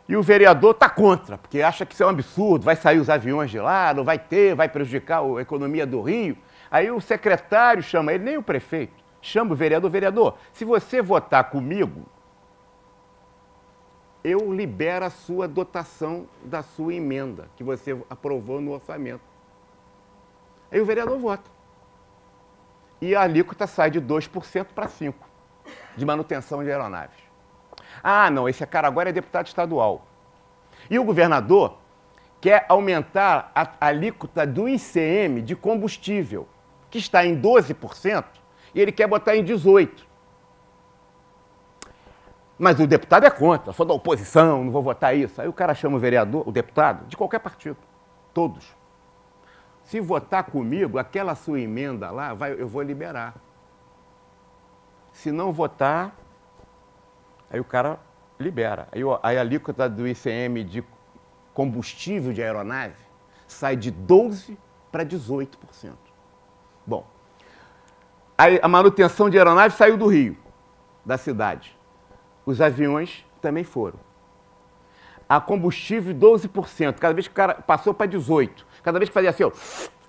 E o vereador está contra, porque acha que isso é um absurdo, vai sair os aviões de lá, não vai ter, vai prejudicar a economia do Rio. Aí o secretário chama ele, nem o prefeito, chama o vereador, se você votar comigo, eu libero a sua dotação da sua emenda, que você aprovou no orçamento. Aí o vereador vota. E a alíquota sai de 2% para 5%, de manutenção de aeronaves. Ah, não, esse cara agora é deputado estadual. E o governador quer aumentar a alíquota do ICM de combustível, que está em 12%, e ele quer botar em 18%. Mas o deputado é contra, sou da oposição, não vou votar isso. Aí o cara chama o vereador, o deputado, de qualquer partido, todos. Se votar comigo, aquela sua emenda lá, eu vou liberar. Se não votar, aí o cara libera. Aí a alíquota do ICM de combustível de aeronave sai de 12% para 18%. Bom, aí a manutenção de aeronave saiu do Rio, da cidade. Os aviões também foram. A combustível, 12%. Cada vez que o cara passou para 18%. Cada vez que fazia assim, ó,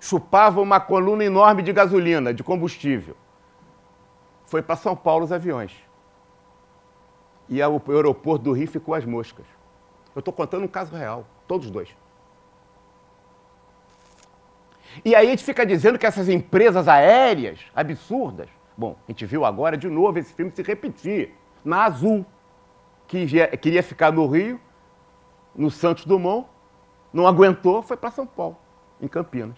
chupava uma coluna enorme de gasolina, de combustível. Foi para São Paulo os aviões. E o aeroporto do Rio ficou às moscas. Eu estou contando um caso real, todos dois. E aí a gente fica dizendo que essas empresas aéreas absurdas... Bom, a gente viu agora de novo esse filme se repetir. Na Azul, que queria ficar no Rio, no Santos Dumont, não aguentou, foi para São Paulo, em Campinas.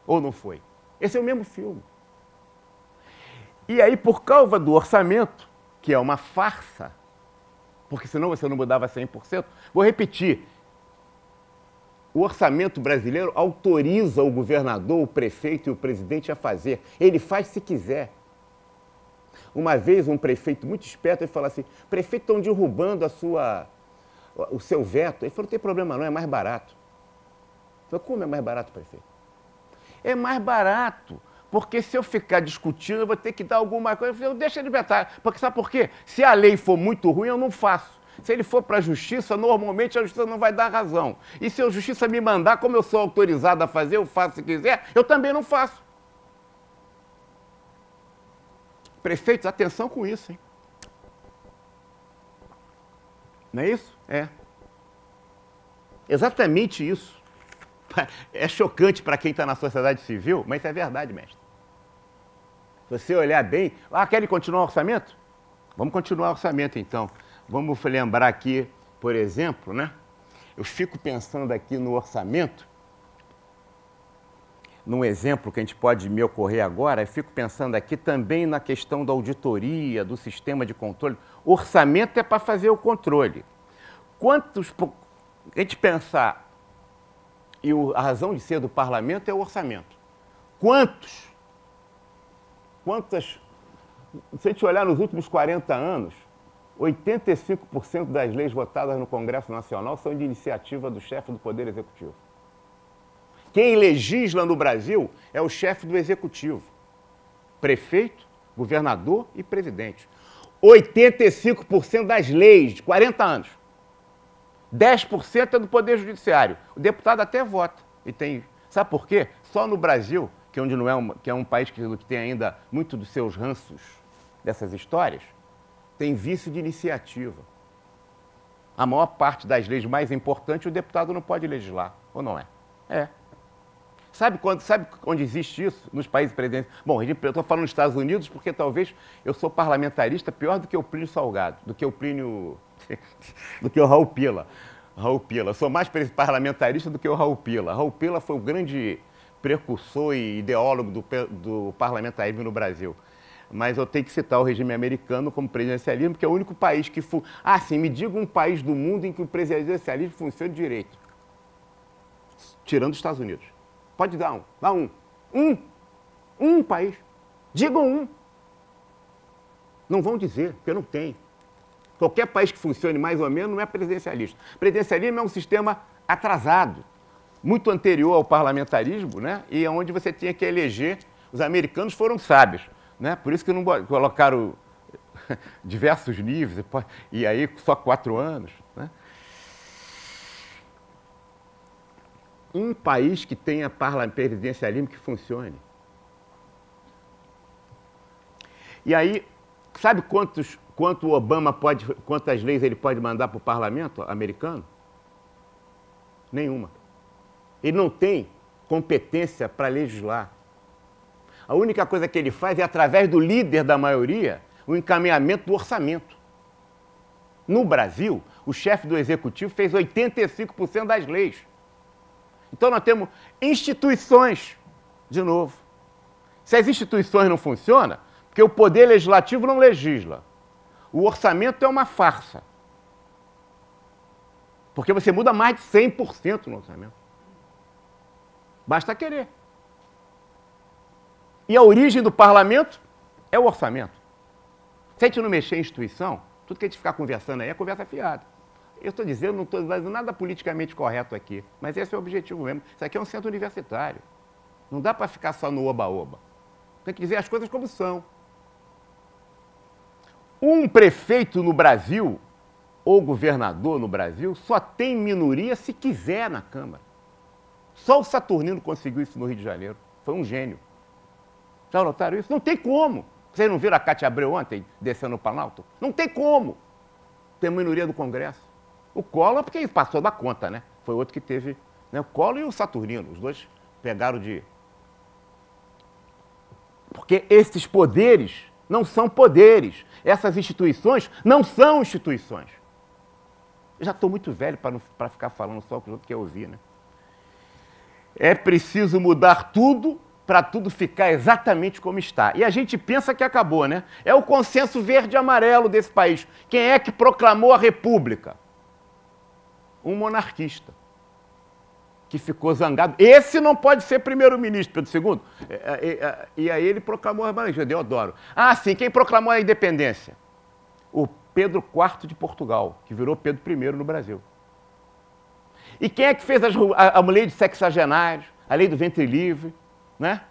Ou não foi? Esse é o mesmo filme. E aí, por causa do orçamento, que é uma farsa, porque senão você não mudava 100%, vou repetir, o orçamento brasileiro autoriza o governador, o prefeito e o presidente a fazer. Ele faz se quiser. Uma vez um prefeito muito esperto, ele falou assim, prefeito, estão derrubando o seu veto. Ele falou, não tem problema não, é mais barato. Eu falei, como é mais barato, prefeito? É mais barato, porque se eu ficar discutindo, eu vou ter que dar alguma coisa. Eu falei, deixa ele vetar, porque sabe por quê? Se a lei for muito ruim, eu não faço. Se ele for para a justiça, normalmente a justiça não vai dar razão. E se a justiça me mandar, como eu sou autorizado a fazer, eu faço se quiser, eu também não faço. Prefeitos, atenção com isso, hein? Não é isso? É. Exatamente isso. É chocante para quem está na sociedade civil, mas isso é verdade, mestre. Se você olhar bem... querem continuar o orçamento? Vamos continuar o orçamento, então. Vamos lembrar aqui, por exemplo, né? Eu fico pensando aqui no orçamento, num exemplo que a gente pode me ocorrer agora, eu fico pensando aqui também na questão da auditoria, do sistema de controle. O orçamento é para fazer o controle. A gente pensar, e a razão de ser do parlamento é o orçamento. Se a gente olhar nos últimos 40 anos, 85% das leis votadas no Congresso Nacional são de iniciativa do chefe do Poder Executivo. Quem legisla no Brasil é o chefe do Executivo. Prefeito, governador e presidente. 85% das leis de 40 anos. 10% é do Poder Judiciário. O deputado até vota. Sabe por quê? Só no Brasil, que é um país que tem ainda muito dos seus ranços dessas histórias, tem vício de iniciativa. A maior parte das leis mais importantes o deputado não pode legislar, ou não é? É. Sabe onde existe isso? Nos países presidenciais. Bom, eu estou falando nos Estados Unidos porque talvez eu sou parlamentarista pior do que o Plínio Salgado, do que o Raul Pila. Eu sou mais parlamentarista do que o Raul Pila. Raul Pila foi o grande precursor e ideólogo do parlamentarismo no Brasil. Mas eu tenho que citar o regime americano como presidencialismo, porque é o único país que... sim, me diga um país do mundo em que o presidencialismo funciona direito. Tirando os Estados Unidos. Pode dar um. Dá um. Um país. Digam um. Não vão dizer, porque não tem. Qualquer país que funcione mais ou menos não é presidencialista. Presidencialismo é um sistema atrasado, muito anterior ao parlamentarismo, né? E é onde você tinha que eleger. Os americanos foram sábios, né? Por isso que não colocaram diversos níveis, e aí só 4 anos, né? Um país que tenha presidencialismo que funcione. E aí, sabe quanto o Obama quantas leis ele pode mandar para o parlamento americano? Nenhuma. Ele não tem competência para legislar. A única coisa que ele faz é, através do líder da maioria, o encaminhamento do orçamento. No Brasil, o chefe do executivo fez 85% das leis. Então nós temos instituições, de novo. Se as instituições não funcionam, porque o poder legislativo não legisla. O orçamento é uma farsa. Porque você muda mais de 100% no orçamento. Basta querer. E a origem do parlamento é o orçamento. Se a gente não mexer em instituição, tudo que a gente ficar conversando aí é conversa fiada. Eu estou dizendo, não estou dizendo nada politicamente correto aqui, mas esse é o objetivo mesmo. Isso aqui é um centro universitário. Não dá para ficar só no oba-oba. Tem que dizer as coisas como são. Um prefeito no Brasil, ou governador no Brasil, só tem minoria se quiser na Câmara. Só o Saturnino conseguiu isso no Rio de Janeiro. Foi um gênio. Já notaram isso? Não tem como. Vocês não viram a Cátia Abreu ontem, descendo o Planalto? Não tem como ter minoria do Congresso. O Collor, porque passou da conta, né? Foi outro que teve, né? O Collor e o Saturnino, os dois pegaram de... Porque esses poderes não são poderes. Essas instituições não são instituições. Eu já estou muito velho para ficar falando só o que o outro quer ouvir, né? É preciso mudar tudo para tudo ficar exatamente como está. E a gente pensa que acabou, né? É o consenso verde e amarelo desse país. Quem é que proclamou a República? Um monarquista, que ficou zangado. Esse não pode ser primeiro-ministro, Pedro II. E aí ele proclamou a República, Deodoro. Ah, sim, quem proclamou a independência? O Pedro IV de Portugal, que virou Pedro I no Brasil. E quem é que fez a lei de sexagenários, a lei do ventre livre, né?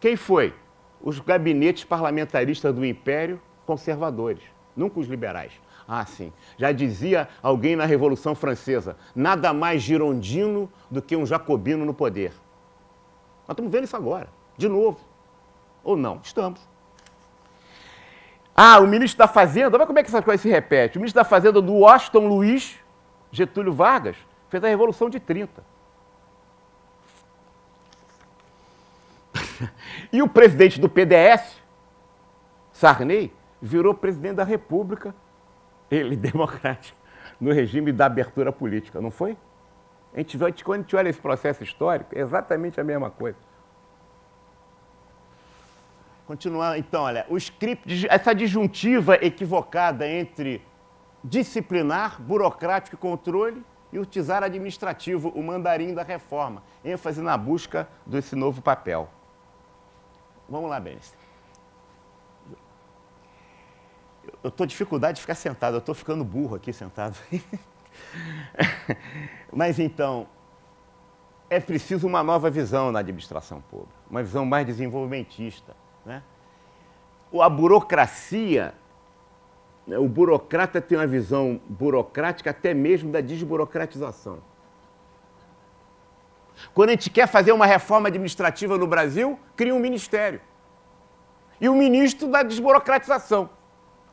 Quem foi? Os gabinetes parlamentaristas do Império conservadores, nunca os liberais. Ah, sim. Já dizia alguém na Revolução Francesa, nada mais girondino do que um jacobino no poder. Nós estamos vendo isso agora, de novo. Ou não? Estamos. Ah, o ministro da Fazenda, olha como é que essas coisas se repetem. O ministro da Fazenda do Washington Luiz Getúlio Vargas fez a Revolução de 30. E o presidente do PDS, Sarney, virou presidente da República, ele democrático, no regime da abertura política, não foi? Quando a gente olha esse processo histórico, é exatamente a mesma coisa. Continuar, então, olha, o script, essa disjuntiva equivocada entre disciplinar, burocrático e controle e o czar administrativo, o mandarim da reforma, ênfase na busca desse novo papel. Vamos lá, Benes. Eu estou com dificuldade de ficar sentado, eu estou ficando burro aqui sentado. Mas então, é preciso uma nova visão na administração pública, uma visão mais desenvolvimentista, né? A burocracia, o burocrata tem uma visão burocrática até mesmo da desburocratização. Quando a gente quer fazer uma reforma administrativa no Brasil, cria um ministério. E o ministro da desburocratização,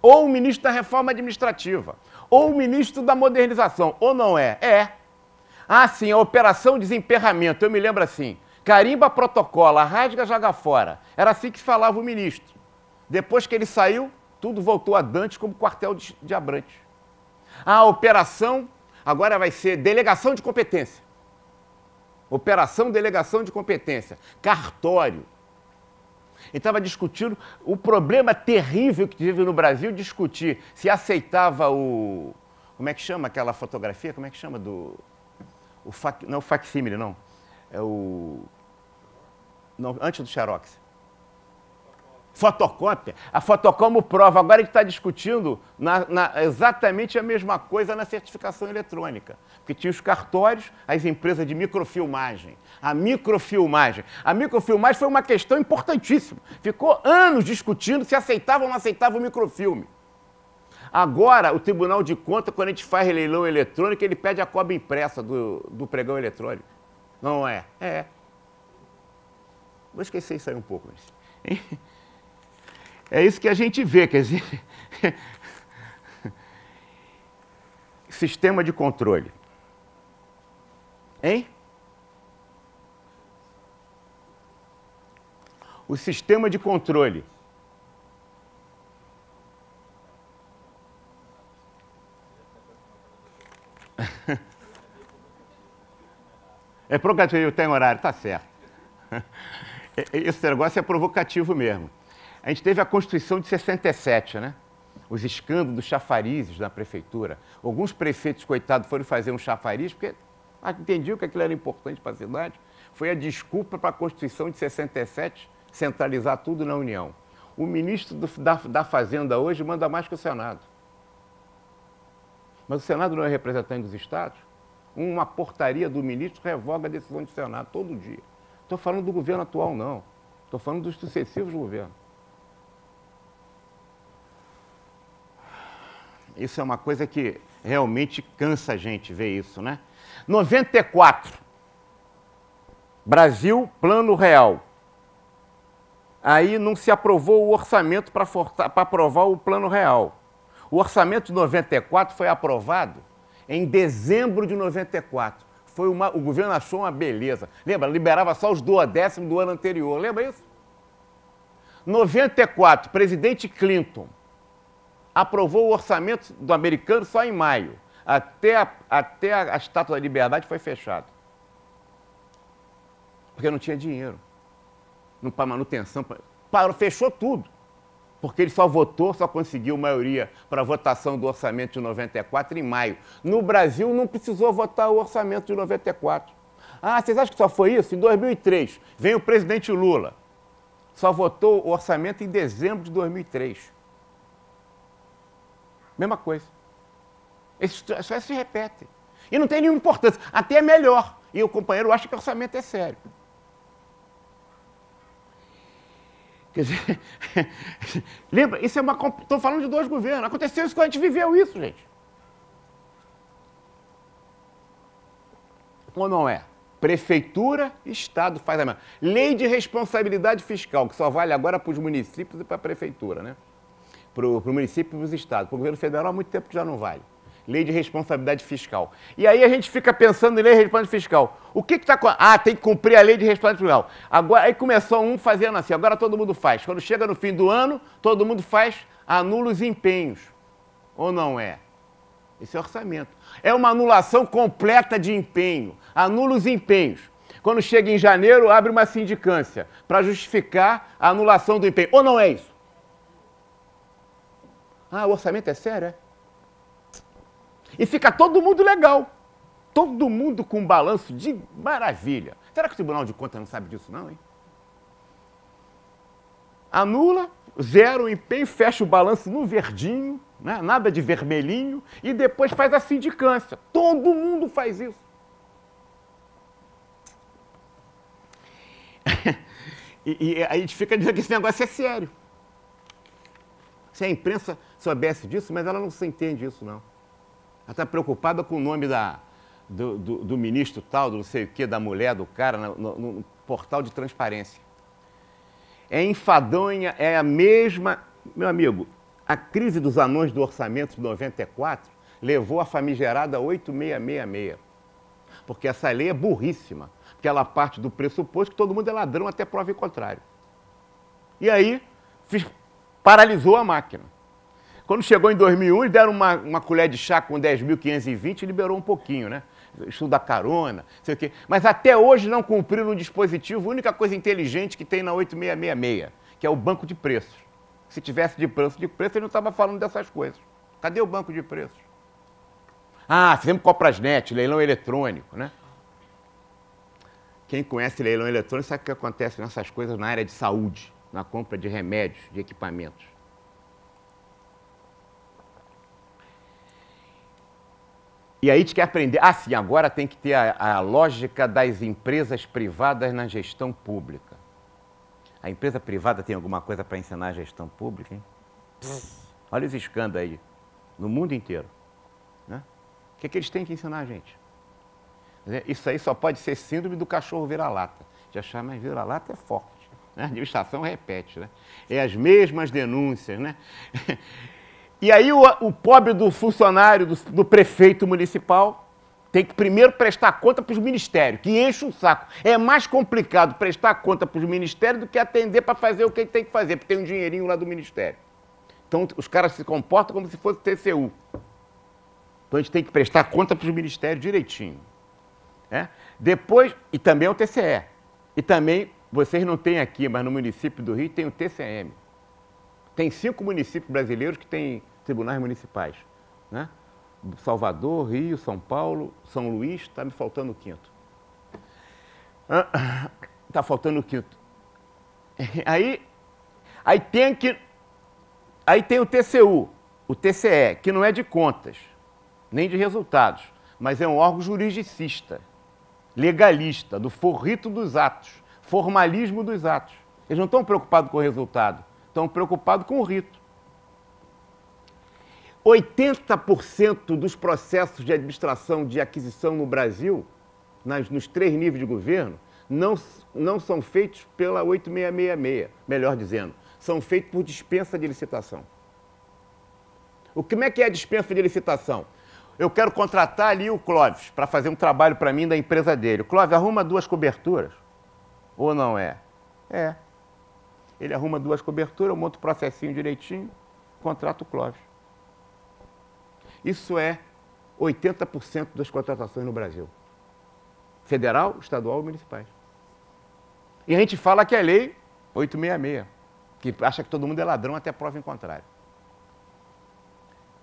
ou o ministro da reforma administrativa, ou o ministro da modernização, ou não é? É. Ah, sim, a operação desemperramento, eu me lembro assim, carimba, protocola, rasga, joga fora. Era assim que falava o ministro. Depois que ele saiu, tudo voltou a Dantes como quartel de Abrantes. A operação agora vai ser delegação de competência. Operação delegação de competência. Cartório. Ele estava discutindo o problema terrível que teve no Brasil, discutir se aceitava o... Como é que chama aquela fotografia? Como é que chama do... não é o facsímile, não. É o... Não, antes do xerox. Fotocópia. A fotocópia como prova. Agora a gente está discutindo exatamente a mesma coisa na certificação eletrônica. Porque tinha os cartórios, as empresas de microfilmagem. A microfilmagem. A microfilmagem foi uma questão importantíssima. Ficou anos discutindo se aceitava ou não aceitava o microfilme. Agora, o Tribunal de Contas, quando a gente faz leilão eletrônico, ele pede a cópia impressa do pregão eletrônico. Não é? É. Vou esquecer isso aí um pouco. Mas... É isso que a gente vê, quer dizer, sistema de controle. Hein? O sistema de controle. É provocativo, tem horário, tá certo. Esse negócio é provocativo mesmo. A gente teve a Constituição de 67, né? Os escândalos dos chafarizes na prefeitura. Alguns prefeitos, coitados, foram fazer um chafariz porque entendiam que aquilo era importante para a cidade. Foi a desculpa para a Constituição de 67 centralizar tudo na União. O ministro da Fazenda hoje manda mais que o Senado. Mas o Senado não é representante dos estados? Uma portaria do ministro revoga a decisão do Senado todo dia. Estou falando do governo atual, não. Estou falando dos sucessivos governos. Isso é uma coisa que realmente cansa a gente ver isso, né? 94. Brasil, Plano Real. Aí não se aprovou o orçamento para aprovar o Plano Real. O orçamento de 94 foi aprovado em dezembro de 94. O governo achou uma beleza. Lembra? Liberava só os duodécimos do ano anterior. Lembra isso? 94, presidente Clinton aprovou o orçamento do americano só em maio. Até a Estátua da Liberdade foi fechado. Porque não tinha dinheiro. Para manutenção. Fechou tudo. Porque ele só conseguiu maioria para a votação do orçamento de 94 em maio. No Brasil não precisou votar o orçamento de 94. Ah, vocês acham que só foi isso? Em 2003, vem o presidente Lula. Só votou o orçamento em dezembro de 2003. Mesma coisa. Só se repete. E não tem nenhuma importância. Até é melhor. E o companheiro acha que o orçamento é sério. Quer dizer, lembra? Isso é uma... Estou falando de dois governos. Aconteceu isso quando a gente viveu isso, gente. Ou não é? Prefeitura, Estado faz a mesma. Lei de responsabilidade fiscal, que só vale agora para os municípios e para a prefeitura, né? Para o município e para os estados. Para o governo federal há muito tempo que já não vale. Lei de responsabilidade fiscal. E aí a gente fica pensando em lei de responsabilidade fiscal. O que está... Ah, tem que cumprir a lei de responsabilidade fiscal. Agora, aí começou um fazendo assim, agora todo mundo faz. Quando chega no fim do ano, todo mundo faz, anula os empenhos. Ou não é? Esse é orçamento. É uma anulação completa de empenho. Anula os empenhos. Quando chega em janeiro, abre uma sindicância para justificar a anulação do empenho. Ou não é isso? Ah, o orçamento é sério, é? E fica todo mundo legal. Todo mundo com um balanço de maravilha. Será que o Tribunal de Contas não sabe disso, não, hein? Anula, zero o empenho, fecha o balanço no verdinho, né? Nada de vermelhinho, e depois faz a sindicância. Todo mundo faz isso. E aí a gente fica dizendo que esse negócio é sério. Se a imprensa soubesse disso, mas ela não se entende isso, não. Ela está preocupada com o nome do ministro tal, do não sei o quê, da mulher, do cara, no portal de transparência. É enfadonha, é a mesma... Meu amigo, a crise dos anões do orçamento de 94 levou a famigerada 8666. Porque essa lei é burríssima. Porque ela parte do pressuposto que todo mundo é ladrão até prova em contrário. E aí, paralisou a máquina. Quando chegou em 2001, eles deram uma colher de chá com 10.520 e liberou um pouquinho, né? Estudo da carona, não sei o quê. Mas até hoje não cumpriram o dispositivo, a única coisa inteligente que tem na 8666, que é o banco de preços. Se tivesse de preço, ele não estava falando dessas coisas. Cadê o banco de preços? Ah, fizemos Comprasnet, leilão eletrônico, né? Quem conhece leilão eletrônico sabe o que acontece nessas coisas na área de saúde, na compra de remédios, de equipamentos. E aí a gente quer aprender, sim, agora tem que ter a lógica das empresas privadas na gestão pública. A empresa privada tem alguma coisa para ensinar a gestão pública, hein? Olha os escândalos aí, no mundo inteiro. Né? O que eles têm que ensinar a gente? Isso aí só pode ser síndrome do cachorro vira-lata. De achar, mas vira-lata é forte. Né? A administração repete, né? É as mesmas denúncias, né? E aí o pobre do funcionário, do prefeito municipal, tem que primeiro prestar conta para os ministérios, que enche o saco. É mais complicado prestar conta para os ministérios do que atender para fazer o que ele tem que fazer, porque tem um dinheirinho lá do ministério. Então os caras se comportam como se fosse TCU. Então a gente tem que prestar conta para os ministérios direitinho. É? Depois, e também é o TCE. E também, vocês não têm aqui, mas no município do Rio tem o TCM. Tem 5 municípios brasileiros que têm tribunais municipais. Né? Salvador, Rio, São Paulo, São Luís, está me faltando o 5º. Está faltando o 5º. Aí tem o TCU, o TCE, que não é de contas, nem de resultados, mas é um órgão juridicista, legalista, do forrito dos atos, formalismo dos atos. Eles não estão preocupados com o resultado, estão preocupados com o rito. 80% dos processos de administração de aquisição no Brasil, nos 3 níveis de governo, não são feitos pela 8666, melhor dizendo, são feitos por dispensa de licitação. Como é que é a dispensa de licitação? Eu quero contratar ali o Clóvis para fazer um trabalho para mim da empresa dele. O Clóvis arruma 2 coberturas. Ou não é? É. Ele arruma 2 coberturas, eu monto o processinho direitinho, contrato o Clóvis. Isso é 80% das contratações no Brasil. Federal, estadual e municipais. E a gente fala que é lei 866, que acha que todo mundo é ladrão até prova em contrário.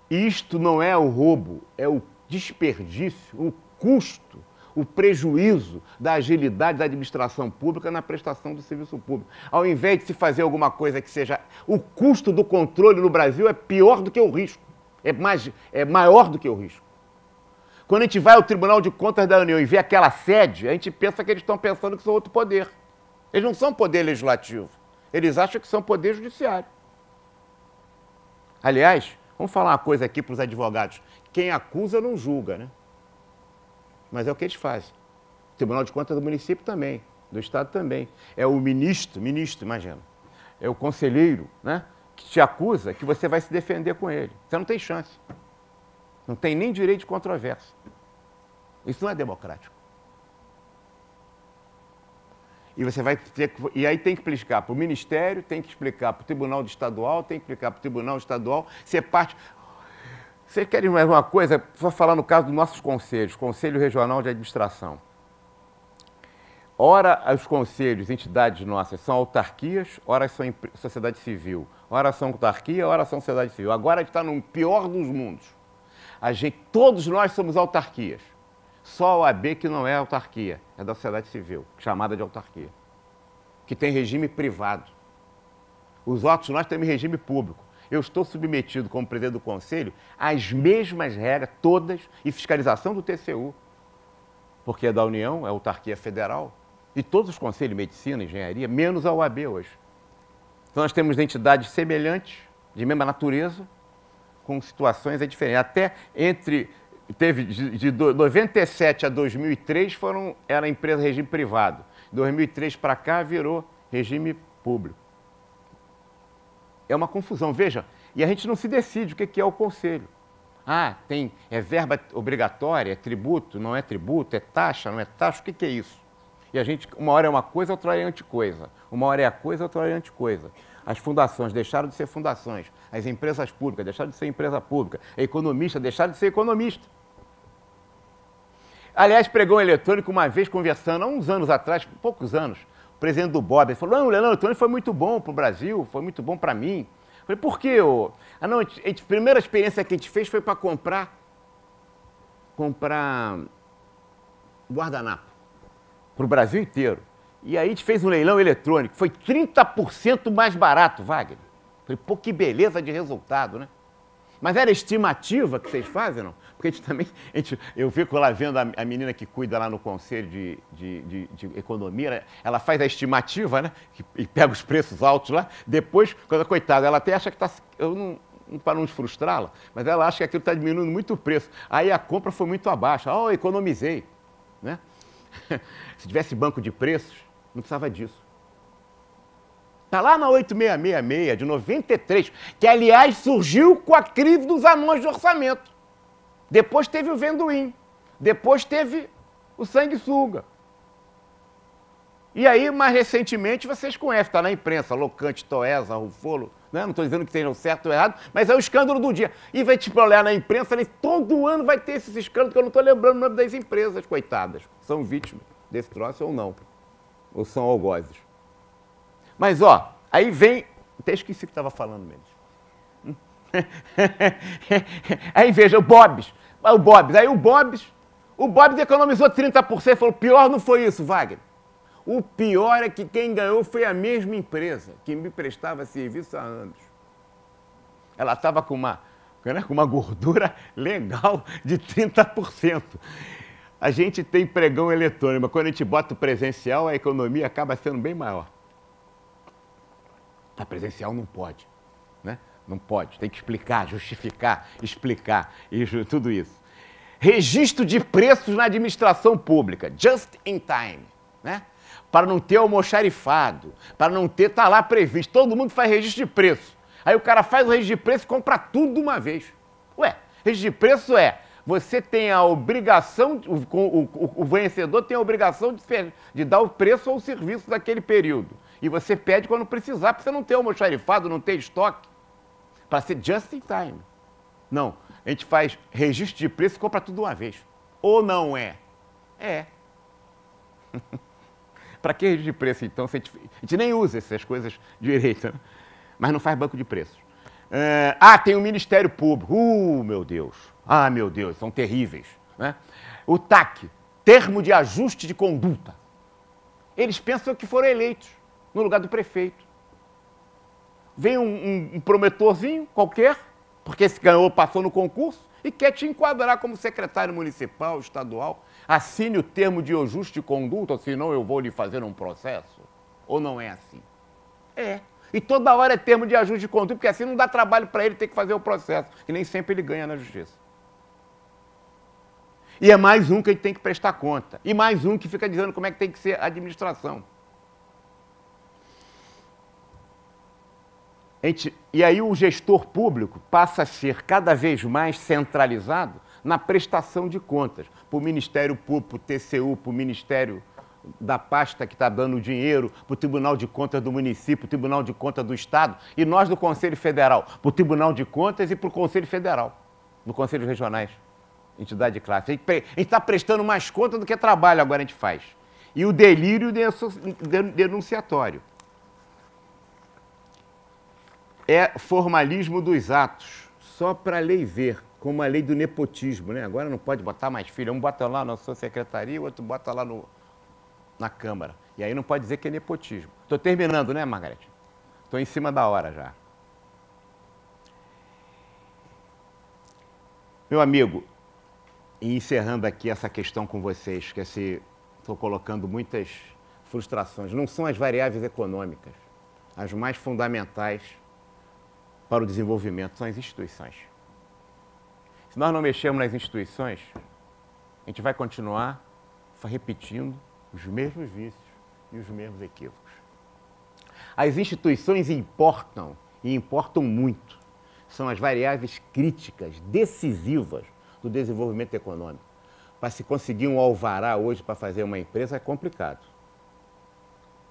Isto não é o roubo, é o desperdício, o custo, o prejuízo da agilidade da administração pública na prestação do serviço público. Ao invés de se fazer alguma coisa que seja... O custo do controle no Brasil é pior do que o risco, é maior do que o risco. Quando a gente vai ao Tribunal de Contas da União e vê aquela sede, a gente pensa que eles estão pensando que são outro poder. Eles não são poder legislativo, eles acham que são poder judiciário. Aliás, vamos falar uma coisa aqui para os advogados. Quem acusa não julga, né? Mas é o que eles fazem. O Tribunal de Contas do município também, do Estado também. É o ministro, imagina. É o conselheiro, né? Que te acusa que você vai se defender com ele. Você não tem chance. Não tem nem direito de controvérsia. Isso não é democrático. E você vai ter e aí tem que explicar para o Ministério, tem que explicar para o Tribunal Estadual, tem que explicar para o Tribunal Estadual, se é parte... Vocês querem mais uma coisa? Vou falar no caso dos nossos conselhos, Conselho Regional de Administração. Ora, os conselhos, entidades nossas, são autarquias, ora são sociedade civil. Ora são autarquia, ora são sociedade civil. Agora a gente está no pior dos mundos. Todos nós somos autarquias. Só a OAB que não é autarquia, é da sociedade civil, chamada de autarquia, que tem regime privado. Os outros nós temos regime público. Eu estou submetido, como presidente do Conselho, às mesmas regras, todas, e fiscalização do TCU, porque é da União, é autarquia federal, e todos os conselhos de medicina, engenharia, menos a OAB hoje. Então nós temos entidades semelhantes, de mesma natureza, com situações diferentes. Até teve de 97 a 2003 era empresa regime privado. De 2003 para cá virou regime público. É uma confusão, veja, e a gente não se decide o que é o conselho. É verba obrigatória, é tributo, não é tributo, é taxa, não é taxa, o que é isso? E a gente, uma hora é uma coisa, outra hora é anticoisa. Uma hora é a coisa, outra hora é anticoisa. As fundações deixaram de ser fundações, as empresas públicas deixaram de ser empresa pública, economistas deixaram de ser economista. Aliás, pregão eletrônico, uma vez conversando, há uns anos atrás, poucos anos, o presidente do BOB, ele falou, não, o leilão eletrônico foi muito bom para o Brasil, foi muito bom para mim. Eu falei, por quê? Não, a primeira experiência que a gente fez foi para comprar guardanapo para o Brasil inteiro. E aí a gente fez um leilão eletrônico, foi 30% mais barato, Wagner. Falei, pô, que beleza de resultado, né? Mas era estimativa que vocês fazem, não? Porque a gente também, eu fico lá vendo a menina que cuida lá no Conselho de Economia, ela faz a estimativa, né? E pega os preços altos lá, depois, coitada, ela até acha que está, para não frustrá-la, mas ela acha que aquilo está diminuindo muito o preço. Aí a compra foi muito abaixo, economizei, né? Se tivesse banco de preços, não precisava disso. Está lá na 8666 de 93, que, aliás, surgiu com a crise dos anões de orçamento. Depois teve o Venduim. Depois teve o sanguessuga. E aí, mais recentemente, vocês conhecem, está na imprensa, Locante, Toesa, Rufolo, né? Não estou dizendo que estejam certo ou errado, mas é o escândalo do dia. E vai te olhar na imprensa, todo ano vai ter esses escândalos, que eu não estou lembrando o nome das empresas, coitadas. São vítimas desse troço ou não. Ou são algozes. Mas, aí vem... Até esqueci o que estava falando mesmo. Aí veja, o Bob's. Aí o Bob's economizou 30%. Falou, pior não foi isso, Wagner. O pior é que quem ganhou foi a mesma empresa que me prestava serviço há anos. Ela estava com uma gordura legal de 30%. A gente tem pregão eletrônico, mas quando a gente bota o presencial, a economia acaba sendo bem maior. A presencial não pode, né? Não pode, tem que explicar, justificar, explicar, tudo isso. Registro de preços na administração pública, just in time, né? Para não ter almoxarifado, para não ter, tá lá previsto, todo mundo faz registro de preço. Aí o cara faz o registro de preço e compra tudo de uma vez. Registro de preço você tem a obrigação, o vencedor tem a obrigação de dar o preço ou o serviço daquele período. E você pede quando precisar, para você não ter almoxarifado, não ter estoque. Para ser just in time. Não, a gente faz registro de preço e compra tudo de uma vez. Ou não é? É. Para que registro de preço, então? A gente nem usa essas coisas direito, né? Mas não faz banco de preços. Tem o Ministério Público. Meu Deus. Meu Deus, são terríveis, né? O TAC, Termo de Ajuste de Conduta. Eles pensam que foram eleitos no lugar do prefeito. Vem um promotorzinho qualquer, porque se ganhou, passou no concurso, e quer te enquadrar como secretário municipal, estadual. Assine o termo de ajuste de conduta, senão eu vou lhe fazer um processo. Ou não é assim? É. E toda hora é termo de ajuste de conduta, porque assim não dá trabalho para ele ter que fazer o processo, que nem sempre ele ganha na justiça. E é mais um que a gente tem que prestar conta. E mais um que fica dizendo como é que tem que ser a administração. E aí o gestor público passa a ser cada vez mais centralizado na prestação de contas, para o Ministério Público, para o TCU, para o Ministério da pasta que está dando o dinheiro, para o Tribunal de Contas do município, para o Tribunal de Contas do Estado, e nós do Conselho Federal, para o Tribunal de Contas e para o Conselho Federal, no Conselhos Regionais, entidade de classe. A gente está prestando mais conta do que trabalho agora a gente faz. E o delírio denunciatório. É formalismo dos atos, só para a lei ver, como a lei do nepotismo, né? Agora não pode botar mais filho, um bota lá na sua secretaria, o outro bota lá na Câmara. E aí não pode dizer que é nepotismo. Estou terminando, né, Margarete? Estou em cima da hora já. Meu amigo, e encerrando aqui essa questão com vocês, que estou colocando muitas frustrações, não são as variáveis econômicas as mais fundamentais para o desenvolvimento, são as instituições. Se nós não mexermos nas instituições, a gente vai continuar repetindo os mesmos vícios e os mesmos equívocos. As instituições importam, e importam muito. São as variáveis críticas, decisivas do desenvolvimento econômico. Para se conseguir um alvará hoje para fazer uma empresa é complicado.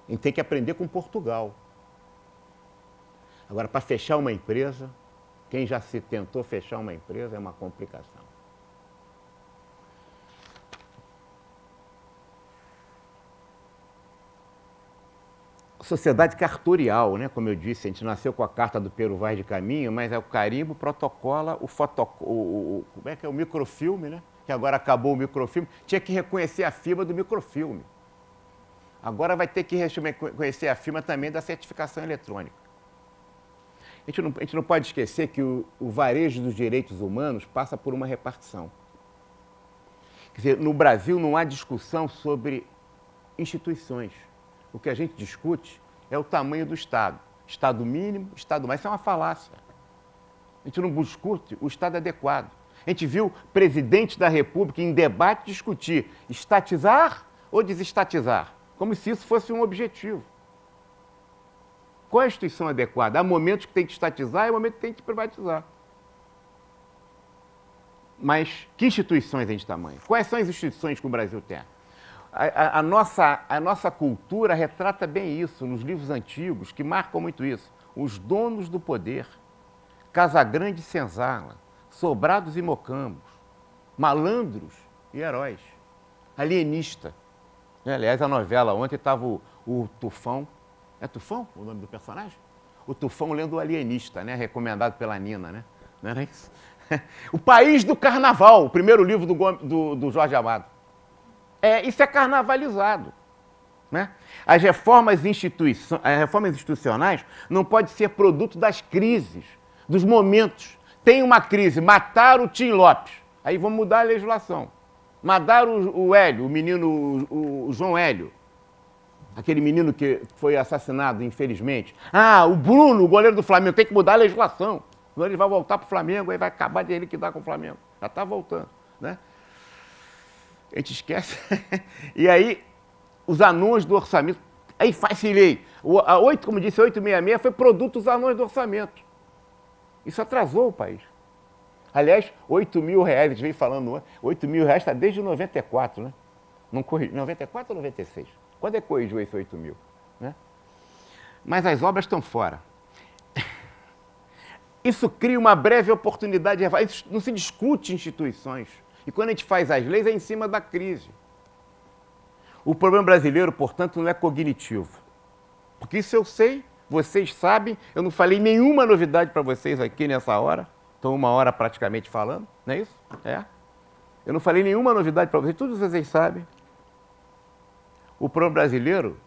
A gente tem que aprender com Portugal. Agora, para fechar uma empresa, quem já se tentou fechar uma empresa é uma complicação. Sociedade cartorial, né? Como eu disse, a gente nasceu com a carta do Pero Vaz de Caminho, mas é o carimbo, protocola, como é que é o microfilme, né? Que agora acabou o microfilme, tinha que reconhecer a firma do microfilme. Agora vai ter que reconhecer a firma também da certificação eletrônica. A gente não pode esquecer que o varejo dos direitos humanos passa por uma repartição. Quer dizer, no Brasil não há discussão sobre instituições. O que a gente discute é o tamanho do Estado. Estado mínimo, Estado mais. Isso é uma falácia. A gente não discute o Estado adequado. A gente viu presidente da República em debate discutir estatizar ou desestatizar, como se isso fosse um objetivo. Qual é a instituição adequada? Há momentos que tem que estatizar e há momentos que tem que privatizar. Mas que instituições a gente tamanho? Quais são as instituições que o Brasil tem? A nossa cultura retrata bem isso nos livros antigos, que marcam muito isso. Os donos do poder, Casagrande e Senzala, sobrados e mocambos, malandros e heróis, alienista. Aliás, a novela ontem estava o Tufão. É Tufão o nome do personagem? O Tufão lendo o Alienista, né? Recomendado pela Nina, né? Não era isso? O País do Carnaval, o primeiro livro do Jorge Amado. Isso é carnavalizado. Né? As reformas institucionais não podem ser produto das crises, dos momentos. Tem uma crise, mataram o Tim Lopes, aí vamos mudar a legislação. Mataram o Hélio, o menino, o João Hélio, aquele menino que foi assassinado, infelizmente. O Bruno, o goleiro do Flamengo, tem que mudar a legislação. Senão ele vai voltar para o Flamengo, aí vai acabar de liquidar com o Flamengo. Já está voltando, né? A gente esquece. E aí, os anões do orçamento, aí facilei. Como disse, 866 foi produto dos anões do orçamento. Isso atrasou o país. Aliás, 8 mil reais, a gente veio falando, 8 mil reais está desde 94, né? Não corrigiu, 94 ou 96? Quando é que corrigiu esse 8 mil? Né? Mas as obras estão fora. Isso cria uma breve oportunidade. Não se discute instituições. E quando a gente faz as leis, é em cima da crise. O problema brasileiro, portanto, não é cognitivo. Porque isso eu sei, vocês sabem, eu não falei nenhuma novidade para vocês aqui nessa hora. Estou 1 hora praticamente falando, não é isso? Eu não falei nenhuma novidade para vocês, todos vocês sabem. O problema brasileiro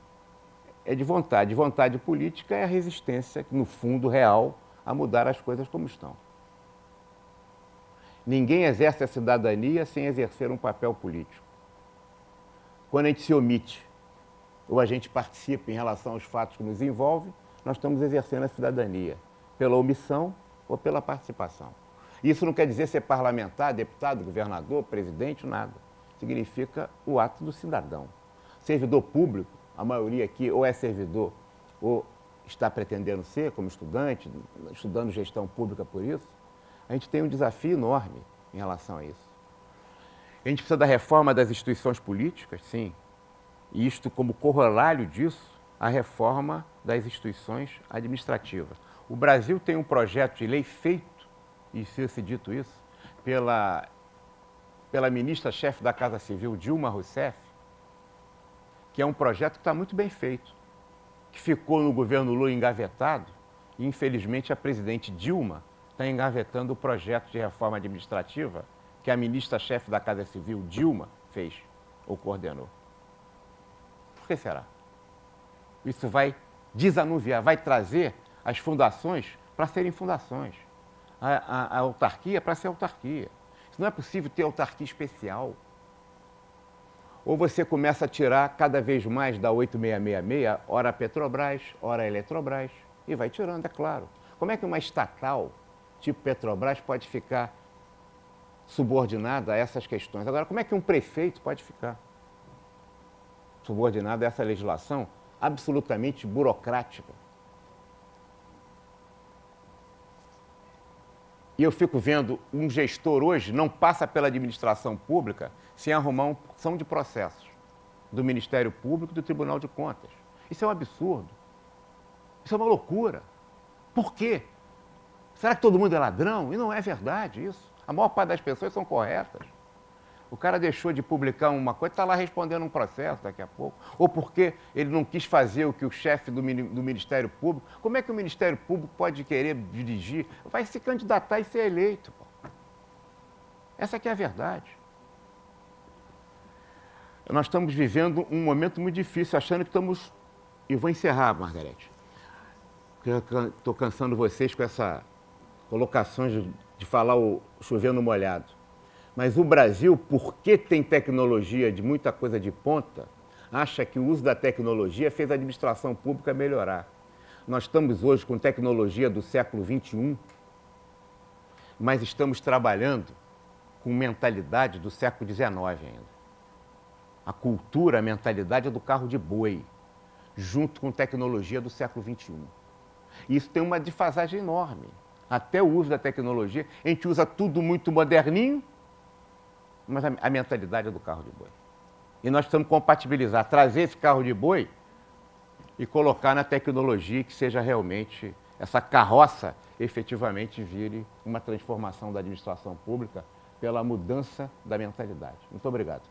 é de vontade. Vontade política é a resistência, no fundo, real, a mudar as coisas como estão. Ninguém exerce a cidadania sem exercer um papel político. Quando a gente se omite ou a gente participa em relação aos fatos que nos envolvem, nós estamos exercendo a cidadania, pela omissão ou pela participação. Isso não quer dizer ser parlamentar, deputado, governador, presidente, nada. Significa o ato do cidadão. Servidor público, a maioria aqui ou é servidor ou está pretendendo ser, como estudante, estudando gestão pública por isso, a gente tem um desafio enorme em relação a isso. A gente precisa da reforma das instituições políticas, sim, e isto como corolário disso, a reforma das instituições administrativas. O Brasil tem um projeto de lei feito, e se dito isso, pela ministra-chefe da Casa Civil, Dilma Rousseff, que é um projeto que está muito bem feito, que ficou no governo Lula engavetado, e infelizmente a presidente Dilma está engavetando o projeto de reforma administrativa que a ministra-chefe da Casa Civil, Dilma, fez ou coordenou. Por que será? Isso vai desanuviar, vai trazer as fundações para serem fundações, a autarquia para ser autarquia. Isso não é possível ter autarquia especial. Ou você começa a tirar cada vez mais da 8666, ora Petrobras, ora Eletrobras, e vai tirando, é claro. Como é que uma estatal, tipo Petrobras, pode ficar subordinada a essas questões? Agora, como é que um prefeito pode ficar subordinado a essa legislação absolutamente burocrática? E eu fico vendo um gestor hoje não passa pela administração pública sem arrumar uma porção de processos do Ministério Público e do Tribunal de Contas. Isso é um absurdo. Isso é uma loucura. Por quê? Será que todo mundo é ladrão? E não é verdade isso. A maior parte das pessoas são corretas. O cara deixou de publicar uma coisa, está lá respondendo um processo daqui a pouco. Ou porque ele não quis fazer o que o chefe do Ministério Público... Como é que o Ministério Público pode querer dirigir? Vai se candidatar e ser eleito. Pô. Essa aqui é a verdade. Nós estamos vivendo um momento muito difícil, achando que estamos... E vou encerrar, Margarete. Estou cansando vocês com essa colocações de falar o chover no molhado. Mas o Brasil, porque tem tecnologia de muita coisa de ponta, acha que o uso da tecnologia fez a administração pública melhorar. Nós estamos hoje com tecnologia do século XXI, mas estamos trabalhando com mentalidade do século XIX ainda. A cultura, a mentalidade é do carro de boi, junto com tecnologia do século XXI. E isso tem uma defasagem enorme. Até o uso da tecnologia, a gente usa tudo muito moderninho, mas a mentalidade é do carro de boi. E nós precisamos compatibilizar, trazer esse carro de boi e colocar na tecnologia que seja realmente, essa carroça efetivamente vire uma transformação da administração pública pela mudança da mentalidade. Muito obrigado.